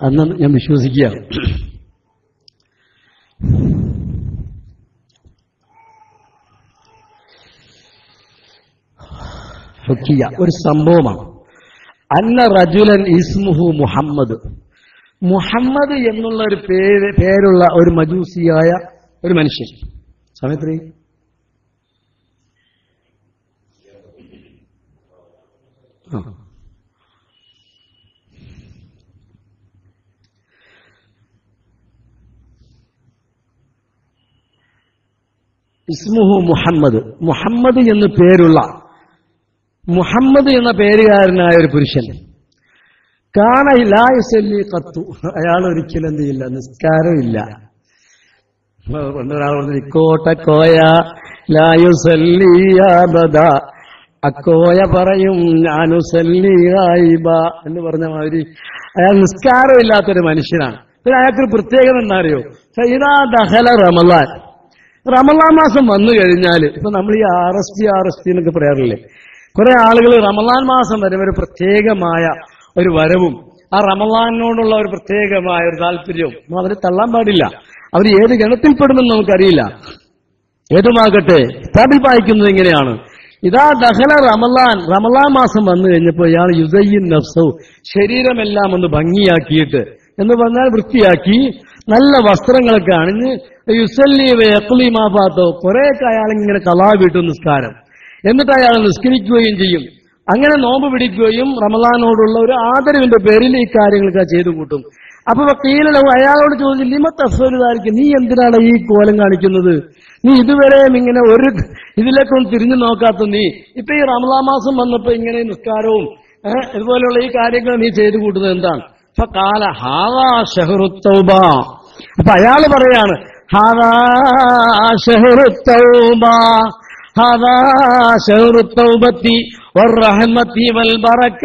അന്ന് ഞാൻ വിശ്വസിക്കുക. ഒരു സംഭവമാണ്. അന്ന റജുലൻ ഇസ്മുഹു മുഹമ്മദ്. മുഹമ്മദ് എന്നുള്ള ഒരു പേരുള്ള ഒരു മജൂസിയായ ഒരു മനുഷ്യൻ. സമയത്ത് ഇസ്മുഹു മുഹമ്മദ്, മുഹമ്മദ് എന്ന് പേരുള്ള, മുഹമ്മദ് എന്ന പേരുകാരനായ ഒരു പുരുഷൻ. കാന ലാ യുസല്ലി ഖത്തു, അയാൾ ഒരിക്കലും എന്ത് ചെയ്യില്ല, നിസ്കാരമില്ല. ഒരാൾ പറഞ്ഞു ഇക്കോട്ടക്കോയ ലായുസല്ലിയാബദ, അക്കോയ പറയും ഞാനുസല്ലിയായിബ എന്ന് പറഞ്ഞ മാതിരി അയാൾ നിസ്കാരമില്ലാത്തൊരു മനുഷ്യനാണ്. പിന്നെ അയാൾക്കൊരു പ്രത്യേകത എന്താ അറിയോ? ഇതാ ദഹല റമളാൻ, റമളാൻ മാസം വന്നു കഴിഞ്ഞാൽ ഇപ്പൊ നമ്മൾ ഈ RST എന്നൊക്കെ പറയാറില്ലേ, കുറെ ആളുകൾ റമളാൻ മാസം വരെ ഒരു പ്രത്യേകമായ ഒരു വരവും ആ റമളാനോടുള്ള ഒരു പ്രത്യേകമായ ഒരു താല്പര്യവും അവരെ തള്ളാൻ പാടില്ല. അവർ ഏത് ഗണത്തിൽപ്പെടുമെന്ന് നമുക്കറിയില്ല. ഏതുമാകട്ടെ കിതാബിൽ വായിക്കുന്നത് ഇങ്ങനെയാണ്, ഇതാ ദഹല റമളാൻ, റമളാൻ മാസം വന്നു കഴിഞ്ഞപ്പോൾ ഇയാൾ യുസയ്യിൻ നഫ്സഹു, ശരീരമെല്ലാം ഒന്ന് ഭംഗിയാക്കിയിട്ട് എന്ന് പറഞ്ഞാൽ വൃത്തിയാക്കി നല്ല വസ്ത്രങ്ങളൊക്കെ അണിഞ്ഞ് യുസല്ലി വയഖ്ലി മാ ഫാതോ, കുറേയൊക്കെ അയാളിങ്ങനെ ഖളാ വീട്ടും നിസ്കാരം, എന്നിട്ട് അയാൾ നിസ്കരിക്കുകയും ചെയ്യും. അങ്ങനെ നോമ്പ് പിടിക്കുകയും റമളാനോടുള്ള ഒരു ആദരവിന്റെ പേരിൽ ഈ കാര്യങ്ങളൊക്കെ ചെയ്തു കൂട്ടും. അപ്പൊ വക്കീലോ അയാളോട് ചോദിച്ചു, ലിമ തഫ്സലുദാലിക, നീ എന്തിനാണ് ഈ കോലം കാണിക്കുന്നത്? നീ ഇതുവരെയും ഇങ്ങനെ ഒരു ഇതിലേക്കൊന്നും തിരിഞ്ഞു നോക്കാത്ത നീ ഇപ്പൊ ഈ റമളാൻ മാസം വന്നപ്പോ ഇങ്ങനെ നിസ്കാരവും ഇതുപോലെയുള്ള ഈ കാര്യങ്ങൾ നീ ചെയ്തു കൂട്ടുന്നത് എന്താണ്? ഫഖാല ഹാദാ ശഹ്റുത് തൗബ. അപ്പൊ അയാൾ പറയാണ് ഹാദാ ശഹ്റുത് തൗബ, ഹാദാ ശഹ്റുത് തൗബത്തി വറഹ്മത്തി വൽ ബറക.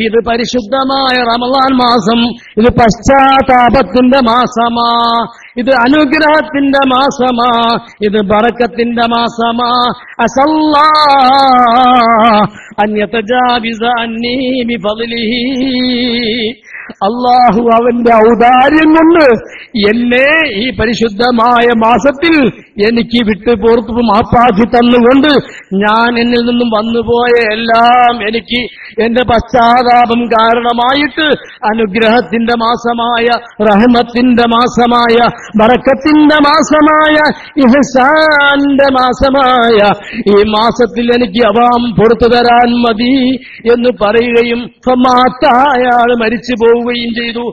ഇത് പരിശുദ്ധമായ റമളാൻ മാസം, ഇത് പശ്ചാത്താപത്തിന്റെ മാസമാ, ഇത് അനുഗ്രഹത്തിന്റെ മാസമാ, ഇത് ബറക്കത്തിന്റെ മാസമാ. അസല്ലാ അൻ യതജാവിസ അന്നീ ബിഫദ്ലിഹി, അല്ലാഹു അവന്റെ ഔദാര്യം കൊണ്ട് എന്നെ ഈ പരിശുദ്ധമായ മാസത്തിൽ എനിക്ക് വിട്ടുപുറത്തു മാപ്പാക്കി തന്നുകൊണ്ട് ഞാൻ എന്നിൽ നിന്നും വന്നുപോയ എല്ലാം എനിക്ക് എന്റെ പശ്ചാത്താപം കാരണമായിട്ട് അനുഗ്രഹത്തിന്റെ മാസമായ, റഹ്മത്തിന്റെ മാസമായ, ബറക്കത്തിന്റെ മാസമായ, ഇഹ്സാന്റെ മാസമായ ഈ മാസത്തിൽ എനിക്ക് അവാം പുറത്തു തരാൻ മതി എന്ന് പറയുകയും അയാൾ മരിച്ചു പോവുകയും ചെയ്തു.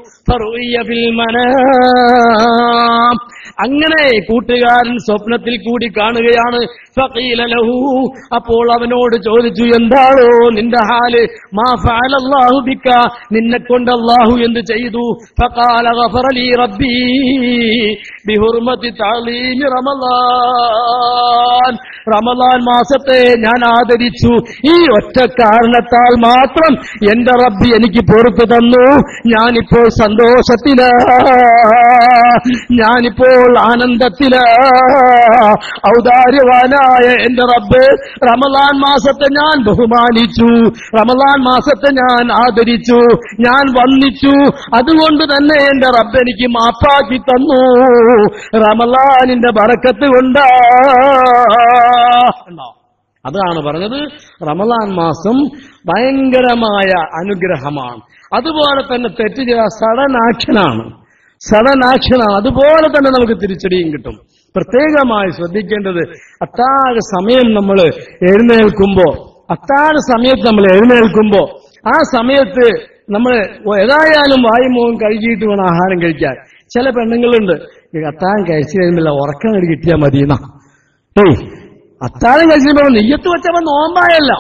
അങ്ങനെ കൂട്ടുകാരൻ സ്വപ്നത്തിൽ കൂടി കാണുകയാണ്. ഫഖീല ലഹു, അപ്പോൾ അവനോട് ചോദിച്ചു, എന്താണോ നിന്റെ ഹാല്? മാ ഫഅലല്ലാഹു ബിക, നിന്നെ കൊണ്ട് അല്ലാഹു എന്ത് ചെയ്തു? ഫഖാല ഗഫറ ലീ റബ്ബി ബിഹുർമതി തഅലീമി റമളാൻ, റമളാൻ മാസത്തെ ഞാൻ ആദരിച്ചു. ഈ ഒറ്റ കാരണത്താൽ മാത്രം എന്റെ റബ്ബ് എനിക്ക് പുറത്തു തന്നു. ഞാനിപ്പോൾ സന്തോഷത്തിലാ, ഞാനിപ്പോൾ ആനന്ദത്തിലാ. ഔദാര്യവാനായ എന്റെ റബ്ബ് റമളാൻ മാസത്തെ ഞാൻ ബഹുമാനിച്ചു, റമളാൻ മാസത്തെ ഞാൻ ആദരിച്ചു, ഞാൻ വന്ദിച്ചു. അതുകൊണ്ട് തന്നെ എന്റെ റബ്ബ് എനിക്ക് മാപ്പാക്കി തന്നു, റമളാനിന്റെ ബറക്കത്ത് കൊണ്ടാ. അതാണ് പറഞ്ഞത്, റമളാൻ മാസം ഭയങ്കരമായ അനുഗ്രഹമാണ്. അതുപോലെ തന്നെ തെറ്റ് ചെയ്ത സഡനാക്ഷനാണ്. അതുപോലെ തന്നെ നമുക്ക് തിരിച്ചടിയും കിട്ടും. പ്രത്യേകമായി ശ്രദ്ധിക്കേണ്ടത്, അത്താഴ സമയം നമ്മൾ എഴുന്നേൽക്കുമ്പോ, ആ സമയത്ത് നമ്മൾ ഏതായാലും വായും മുഖം കഴുകിയിട്ട് വേണം ആഹാരം കഴിക്കാൻ. ചില പെണ്ണുങ്ങളുണ്ട്, അത്താഴം കഴിച്ചു കഴിയുന്നില്ല, ഉറക്കം കിട്ടിയാൽ മതിയെന്നാ. അത്താഴം കഴിച്ചപ്പോ നെയ്യത്ത് വെച്ചപ്പോ നോമ്പായല്ല,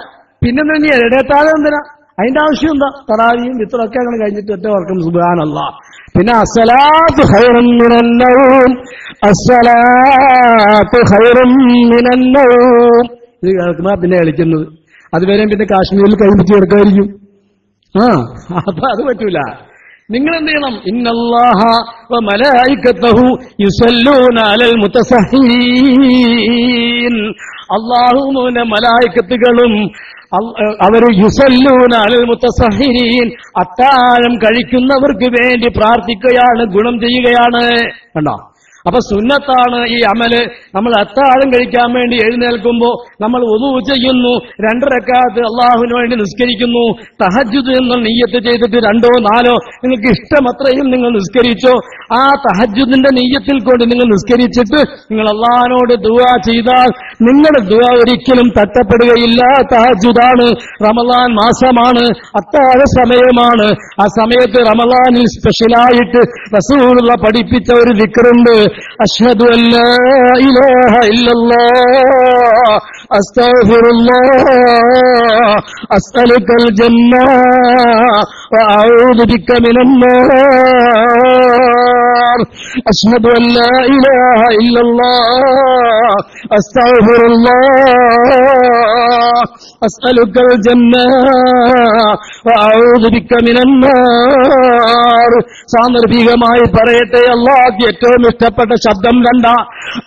പിന്നെ നീ ഇടയത്താഴം എന്തിനാ? അതിന്റെ ആവശ്യം എന്താ? തറാവിയും വിത്രൊക്കെ അങ്ങനെ കഴിഞ്ഞിട്ട് ഒറ്റ വർക്കം സുബ്ഹാനല്ലാഹ്. പിന്നെ അസ്സലാത്തു ഖൈറും മിനന്നൗം, അസ്സലാത്തു ഖൈറും മിനന്നൗം. ഇത് കേൾക്കുമ്പോ പിന്നെ കളിക്കുന്നത്, അതുവരെയും പിന്നെ കാശ്മീരിൽ കൈപിടിച്ച് കിടക്കായിരിക്കും. അപ്പൊ അത് പറ്റൂല. നിങ്ങൾ എന്ത് ചെയ്യണം? ഇന്നല്ലാഹ വ മലായികതഹു യുസല്ലൂന അലൽ മുതസഹീൻ. അല്ലാഹുവും അവന്റെ മലായികത്തുകളും അവർ യുസല്ലൂന അലൽ മുതസഹീൻ, അത്താഴം കഴിക്കുന്നവർക്ക് വേണ്ടി പ്രാർത്ഥിക്കുകയാണ്, ഗുണം ചെയ്യുകയാണ്. കണ്ടോ? അപ്പൊ സുന്നത്താണ് ഈ അമല്. നമ്മൾ അത്താഴം കഴിക്കാൻ വേണ്ടി എഴുന്നേൽക്കുമ്പോ നമ്മൾ വുളൂ ചെയ്യുന്നു, 2 റക്അത്ത് അള്ളാഹുവിന് വേണ്ടി നിസ്കരിക്കുന്നു. തഹജ്ജുദ് എന്ന നിയ്യത്ത് ചെയ്തിട്ട് 2ഓ 4ഓ നിങ്ങൾക്ക് ഇഷ്ടമത്രയും നിങ്ങൾ നിസ്കരിച്ചോ. ആ തഹജ്ജുദിന്റെ നിയ്യത്തിൽ കൊണ്ട് നിങ്ങൾ നിസ്കരിച്ചിട്ട് നിങ്ങൾ അള്ളാഹിനോട് ദുആ ചെയ്താൽ നിങ്ങളുടെ ദുആ ഒരിക്കലും തട്ടപ്പെടുകയില്ല. തഹജ്ജുദാണ്, റമളാൻ മാസമാണ്, അത്താഴ സമയമാണ്. ആ സമയത്ത് റമളാനിൽ സ്പെഷ്യലായിട്ട് റസൂലുള്ള പഠിപ്പിച്ച ഒരു ദിക്റുണ്ട്. അഷ്ഹദു അല്ലാ ഇലാഹ ഇല്ലല്ലാഹ് അസ്തഗ്ഫിറുല്ലാഹ് അസ്അലുകൽ ജന്ന വഅഊദു ബിക മിനന്നാർ. النار أشهد أن لا إله إلا الله أستغفر الله أسألك الجنة وأعوذ بك من النار. സാന്ദർഭികമായി പറയട്ടെ, അള്ളാഹ്ക്ക് ഏറ്റവും ഇഷ്ടപ്പെട്ട ശബ്ദം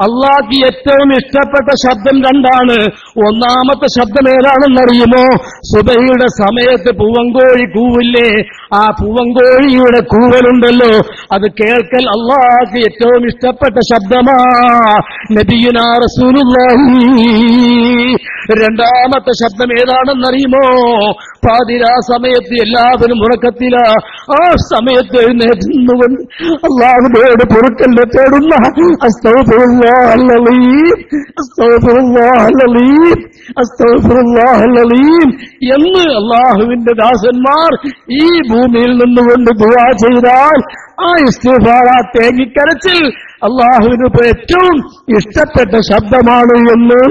അള്ളാഹ്ക്ക് ഏറ്റവും ഇഷ്ടപ്പെട്ട ശബ്ദം രണ്ടാണ്. ഒന്നാമത്തെ ശബ്ദം ഏതാണെന്നറിയുമോ? സുബഹിയുടെ സമയത്ത് പൂവങ്കോഴി കൂവില്ലേ, ആ പൂവങ്കോഴിയുടെ കൂവലുണ്ടല്ലോ, അത് കേൾക്കൽ അള്ളാഹ്ക്ക് ഏറ്റവും ഇഷ്ടപ്പെട്ട ശബ്ദമാ. നബിയുനാ റസൂലുള്ളാഹി. രണ്ടാമത്തെ ശബ്ദം ഏതാണെന്നറിയുമോ? പാതിരാ സമയത്ത് എല്ലാവരും ഉറക്കത്തിലാ, ആ സമയത്ത് എഴുന്നേറ്റുകൊണ്ട് അള്ളാഹുവിനോട് പൊറുക്കലിനെ തേടുന്ന അസ്തഗ്ഫിറുല്ലാഹൽ അലീം, അസ്തഗ്ഫിറുല്ലാഹൽ അലീം, അസ്തഗ്ഫിറുല്ലാഹൽ അലീം എന്ന് അള്ളാഹുവിന്റെ ദാസന്മാർ ഈ ഭൂമിയിൽ നിന്നുകൊണ്ട് ദുആ ചെയ്താൽ ആ ഇസ്തിഗ്ഫാർ, ആ തേങ്ങിക്കരച്ചിൽ അള്ളാഹുവിന് ഏറ്റവും ഇഷ്ടപ്പെട്ട ശബ്ദമാണ് എന്ന്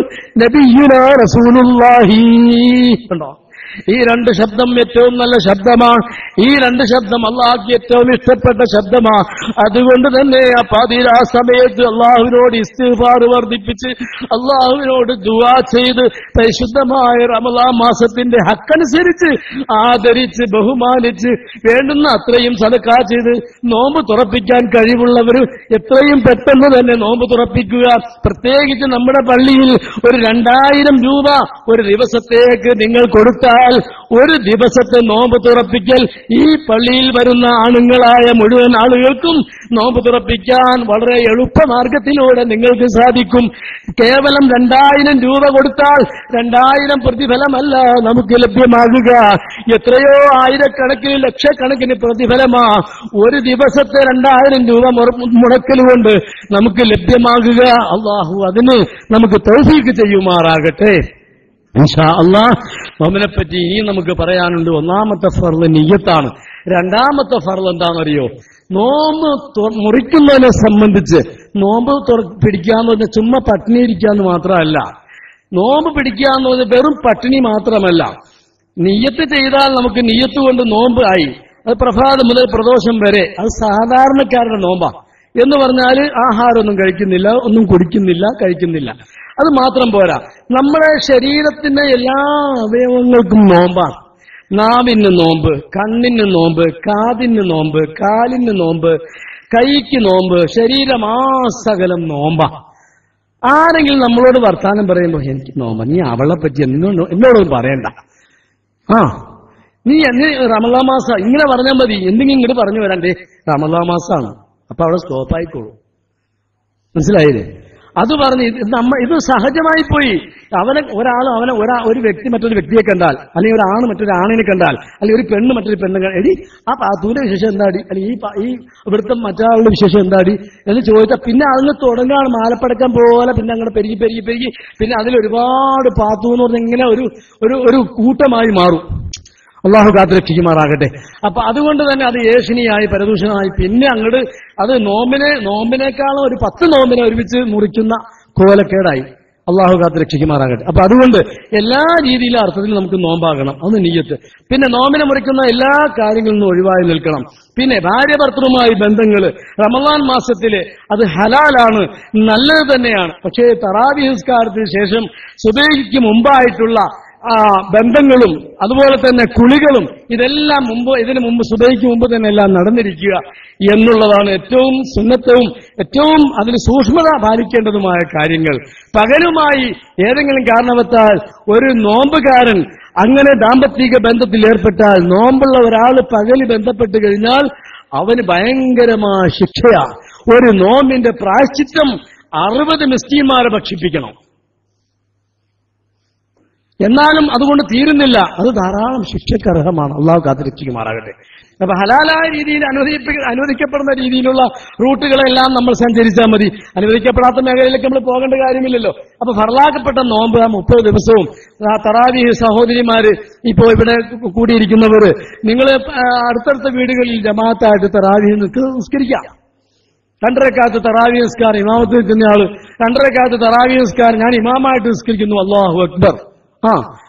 നബിയുനാ റസൂലുള്ളാഹി. കണ്ടോ, ഈ രണ്ട് ശബ്ദം ഏറ്റവും നല്ല ശബ്ദമാണ്. ഈ രണ്ട് ശബ്ദം അള്ളാഹ്ക്ക് ഏറ്റവും ഇഷ്ടപ്പെട്ട ശബ്ദമാണ്. അതുകൊണ്ട് തന്നെ ആ പാതിരാ സമയത്ത് അള്ളാഹുവിനോട് ഇസ്തിഗ്ഫാർ വർദ്ധിപ്പിച്ച് അള്ളാഹുവിനോട് ദുആ ചെയ്ത് പരിശുദ്ധമായ റമളാൻ മാസത്തിന്റെ ഹക്കനുസരിച്ച് ആദരിച്ച് ബഹുമാനിച്ച് വേണ്ടുന്ന അത്രയും സദഖ ചെയ്ത് നോമ്പ് തുറപ്പിക്കാൻ കഴിവുള്ളവർ എത്രയും പെട്ടെന്ന് തന്നെ നോമ്പ് തുറപ്പിക്കുക. പ്രത്യേകിച്ച് നമ്മുടെ പള്ളിയിൽ ഒരു 2000 രൂപ ഒരു ദിവസത്തേക്ക് നിങ്ങൾ കൊടുത്താൽ ഒരു ദിവസത്തെ നോമ്പ് തുറപ്പിക്കൽ ഈ പള്ളിയിൽ വരുന്ന ആണുങ്ങളായ മുഴുവൻ ആളുകൾക്കും നോമ്പ് തുറപ്പിക്കാൻ വളരെ എളുപ്പമാർഗത്തിലൂടെ നിങ്ങൾക്ക് സാധിക്കും. കേവലം 2000 രൂപ കൊടുത്താൽ 2000 പ്രതിഫലമല്ല നമുക്ക് ലഭ്യമാകുക, എത്രയോ ആയിരക്കണക്കിന് ലക്ഷക്കണക്കിന് പ്രതിഫലമാ ഒരു ദിവസത്തെ 2000 രൂപ മുടക്കലുകൊണ്ട് നമുക്ക് ലഭ്യമാകുക. അള്ളാഹു അതിന് നമുക്ക് തൗഫീഖ് ചെയ്യുമാറാകട്ടെ. ഇൻഷാ അല്ലാഹ്. നോമ്പിനെപ്പറ്റി ഇനി നമുക്ക് പറയാനുണ്ട്. ഒന്നാമത്തെ ഫർള് നിയ്യത്താണ്. രണ്ടാമത്തെ ഫർള് എന്താണെന്നറിയോ? നോമ്പ് മുറിക്കുന്നതിനെ സംബന്ധിച്ച് നോമ്പ് പിടിക്കാന്ന് പറഞ്ഞാൽ ചുമ്മാ പട്ടിണി ഇരിക്കാന്ന് മാത്രമല്ല. നോമ്പ് പിടിക്കാന്ന് പറഞ്ഞാൽ വെറും പട്ടിണി മാത്രമല്ല. നിയ്യത്ത് ചെയ്താൽ നമുക്ക് നിയ്യത്ത് കൊണ്ട് നോമ്പ് ആയി. അത് പ്രഭാതം മുതൽ പ്രദോഷം വരെ. അത് സാധാരണക്കാരുടെ നോമ്പാ. എന്ന് പറഞ്ഞാൽ ആഹാരമൊന്നും കഴിക്കുന്നില്ല, ഒന്നും കുടിക്കുന്നില്ല, കഴിക്കുന്നില്ല. അത് മാത്രം പോരാ, നമ്മുടെ ശരീരത്തിന്റെ എല്ലാ അവയവങ്ങൾക്കും നോമ്പാണ്. നാവിന് നോമ്പ്, കണ്ണിന് നോമ്പ്, കാതിന് നോമ്പ്, കാലിന് നോമ്പ്, കൈക്ക് നോമ്പ്, ശരീരമാസകലം നോമ്പാ. ആരെങ്കിലും നമ്മളോട് വർത്താനം പറയുമ്പോ എനിക്ക് നോമ്പ, നീ അവളെ പറ്റി എന്നോടൊന്നും പറയണ്ട, നീ റമളാൻ മാസം ഇങ്ങനെ പറഞ്ഞാൽ മതി, എന്തെങ്കിലും ഇങ്ങോട്ട് പറഞ്ഞു വരാണ്ടേ റമളാൻ മാസമാണ്, അപ്പൊ അവിടെ സ്റ്റോപ്പായിക്കോളൂ. മനസ്സിലായില്ലേ? അത് പറഞ്ഞ് ഇത് സഹജമായി പോയി. ഒരു വ്യക്തി മറ്റൊരു വ്യക്തിയെ കണ്ടാൽ, അല്ലെങ്കിൽ ഒരു ആണ് മറ്റൊരു ആണിനെ കണ്ടാൽ, അല്ലെങ്കിൽ ഒരു പെണ്ണ് മറ്റൊരു പെണ്ണ് എടി ആ പാത്തൂന്റെ വിശേഷം എന്താടി, അല്ലെങ്കിൽ ഈ ഇവിടുത്തെ മറ്റൊരാളുടെ വിശേഷം എന്താടി എന്ന് ചോദിച്ചാൽ പിന്നെ അതിന് തുടങ്ങാണ് മാലപ്പടക്കം പോലെ. പിന്നെ അങ്ങനെ പെരുകി പെരുകി പെരുകി പിന്നെ അതിലൊരുപാട് പാത്തു എന്ന് പറഞ്ഞ ഇങ്ങനെ ഒരു കൂട്ടമായി മാറും. അള്ളാഹു കാത്തുരക്ഷിക്കുമാറാകട്ടെ. അപ്പൊ അതുകൊണ്ട് തന്നെ അത് ഏഷണിയായി പരദൂഷണമായി പിന്നെ അങ്ങോട്ട് അത് നോമ്പിനേക്കാളും ഒരു 10 നോമ്പിനെ ഒരുമിച്ച് മുറിക്കുന്ന കോലക്കേടായി. അള്ളാഹു കാത്തുരക്ഷിക്കുമാറാകട്ടെ. അപ്പൊ അതുകൊണ്ട് എല്ലാ രീതിയിലും അർത്ഥത്തിൽ നമുക്ക് നോമ്പാകണം. അത് നിയ്യത്ത്. പിന്നെ നോമ്പിനെ മുറിക്കുന്ന എല്ലാ കാര്യങ്ങളിൽ നിന്നും ഒഴിവായി നിൽക്കണം. പിന്നെ ഭാര്യ ഭർത്തൃവുമായി ബന്ധങ്ങൾ റമളാൻ മാസത്തില് അത് ഹലാലാണ്, നല്ലത് തന്നെയാണ്. പക്ഷേ തറാവീഹ് നിസ്കാരത്തിന് ശേഷം സുബഹിക്ക് മുമ്പായിട്ടുള്ള ബന്ധങ്ങളും അതുപോലെ തന്നെ കുളികളും ഇതെല്ലാം ഇതിനു മുമ്പ് സുബഹിക്ക് മുമ്പ് തന്നെ എല്ലാം നടന്നിരിക്കുക എന്നുള്ളതാണ് ഏറ്റവും സുന്നത്തവും ഏറ്റവും അതിന് സൂക്ഷ്മത പാലിക്കേണ്ടതുമായ കാര്യങ്ങൾ. പകലുമായി ഏതെങ്കിലും കാരണവത്താൽ ഒരു നോമ്പുകാരൻ അങ്ങനെ ദാമ്പത്തിക ബന്ധത്തിൽ ഏർപ്പെട്ടാൽ, നോമ്പുള്ള ഒരാൾ പകല് ബന്ധപ്പെട്ട് കഴിഞ്ഞാൽ അവന് ഭയങ്കരമായ ശിക്ഷയാ. ഒരു നോമ്പിന്റെ പ്രായശ്ചിത്തം 60 മിസ്കീന്മാരെ ഭക്ഷിപ്പിക്കണം. എന്നാലും അതുകൊണ്ട് തീരുന്നില്ല, അത് ധാരാളം ശിക്ഷക്കർഹമാണ്. അള്ളാഹു കാത്തുരക്ഷിക്കുമാറാകട്ടെ. അപ്പൊ ഹലാലായ രീതിയിൽ അനുവദിക്കപ്പെടുന്ന രീതിയിലുള്ള റൂട്ടുകളെല്ലാം നമ്മൾ സഞ്ചരിച്ചാൽ മതി. അനുവദിക്കപ്പെടാത്ത മേഖലയിലേക്ക് നമ്മൾ പോകേണ്ട കാര്യമില്ലല്ലോ. അപ്പൊ ഫർളാക്കപ്പെട്ട നോമ്പ് 30 ദിവസവും തറാവീഹ് സഹോദരിമാര് ഇപ്പോ ഇവിടെ കൂടിയിരിക്കുന്നവർ, നിങ്ങൾ അടുത്തടുത്ത വീടുകളിൽ ജമാഅത്തായിട്ട് തറാവീഹ് നിസ്കരിക്കാം. 2 റക്അത്ത് തറാവീഹ് നിസ്കാരം ഇമാമത്ത് നിൽക്കുന്നയാള് 2 റക്അത്ത് തറാവീഹ് നിസ്കാരം ഞാൻ ഇമാമായിട്ട് നിസ്കരിക്കുന്നു, അല്ലാഹു അക്ബർ,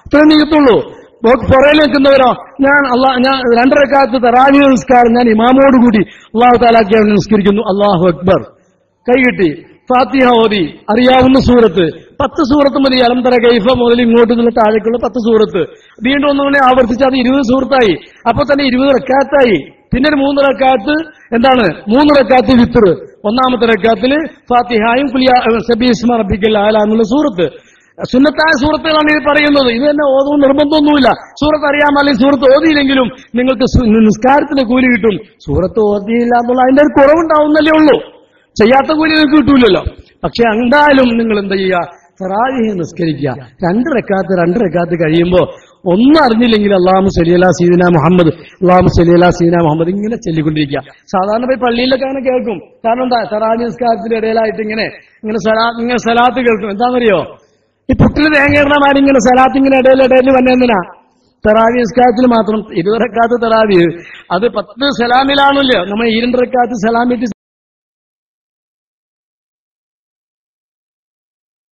ഇത്രയും നീക്കത്തുള്ളൂ. പുറയിൽ നിൽക്കുന്നവരോ ഞാൻ ഞാൻ 2 റക്അത്ത് തറാവീഹ് നിസ്കാരം ഞാൻ ഇമാമോടുകൂടി അല്ലാഹു തആലയ്ക്ക് വേണ്ടി നിസ്കരിക്കുന്നു. അല്ലാഹു അക്ബർ. കൈ കിട്ടി. ഫാത്തിഹ ഓതി. അറിയാവുന്ന സൂറത്ത് 10 സൂറത്ത് മതി. അലം തറ കൈഫ മുതൽ ഇങ്ങോട്ട് നിന്നുള്ള താഴേക്കുള്ള 10 സൂറത്ത്. വീണ്ടും ഒന്നുകൂടെ ആവർത്തിച്ച് അത് 20 സൂറത്തായി. അപ്പൊ തന്നെ 20 റക്അത്തായി. പിന്നെ ഒരു 3 റക്അത്ത് എന്താണ്? 3 റക്അത്ത് വിത്ർ. ഒന്നാമത്തെ റക്അത്തിൽ ഫാത്തിഹയും സബ്ബിഹിസ്മ റബ്ബിക്കൽ അഅല എന്നുള്ള സൂറത്ത്. സുന്നത്തായ സൂറത്തുകളാണ് ഇത് പറയുന്നത്. ഇത് തന്നെ ഓതും നിർബന്ധമൊന്നുമില്ല. സൂറത്ത് അറിയാൻ അല്ലെങ്കിൽ സൂറത്ത് ഓതിയില്ലെങ്കിലും നിങ്ങൾക്ക് നിസ്കാരത്തിന് കൂലി കിട്ടും. സൂറത്ത് ഓതിയില്ല എന്നുള്ള അതിന്റെ ഒരു കുറവുണ്ടാവുന്നല്ലേ ഉള്ളൂ. ചെയ്യാത്ത കൂലി നിങ്ങൾക്ക് കിട്ടൂലല്ലോ. പക്ഷെ എന്തായാലും നിങ്ങൾ എന്താ ചെയ്യുക? തറാവീഹ് നിസ്കരിക്കുക. 2 റക്അത്ത് കഴിയുമ്പോൾ ഒന്നും അറിഞ്ഞില്ലെങ്കിൽ അല്ലാഹുമ്മ സ്വല്ലി അലാ സയ്യിദിനാ മുഹമ്മദ്, അല്ലാഹുമ്മ സ്വല്ലി അലാ സയ്യിദിനാ മുഹമ്മദ് ഇങ്ങനെ ചൊല്ലിക്കൊണ്ടിരിക്കുക. സാധാരണ പോയി പള്ളിയിലൊക്കെ അങ്ങനെ കേൾക്കും. കാരണം എന്താ? തറാവീഹ് നിസ്കാരത്തിന്റെ ഇടയിലായിട്ട് ഇങ്ങനെ സലാത്ത് കേൾക്കും. എന്താണെന്നറിയോ? ഈ പുട്ടിൽ തേങ്ങയിടണമാരി ഇങ്ങനെ സലാത്ത് ഇങ്ങനെ ഇടയിൽ വന്നെന്തിനാ? തറാവീഹ് നിസ്കാരത്തിൽ മാത്രം 20 റക്അത്ത് തറാവീഹ്. അത് 10 സലാമിലാണല്ലോ. നമ്മൾ 2 റക്അത്ത് സലാമിട്ട്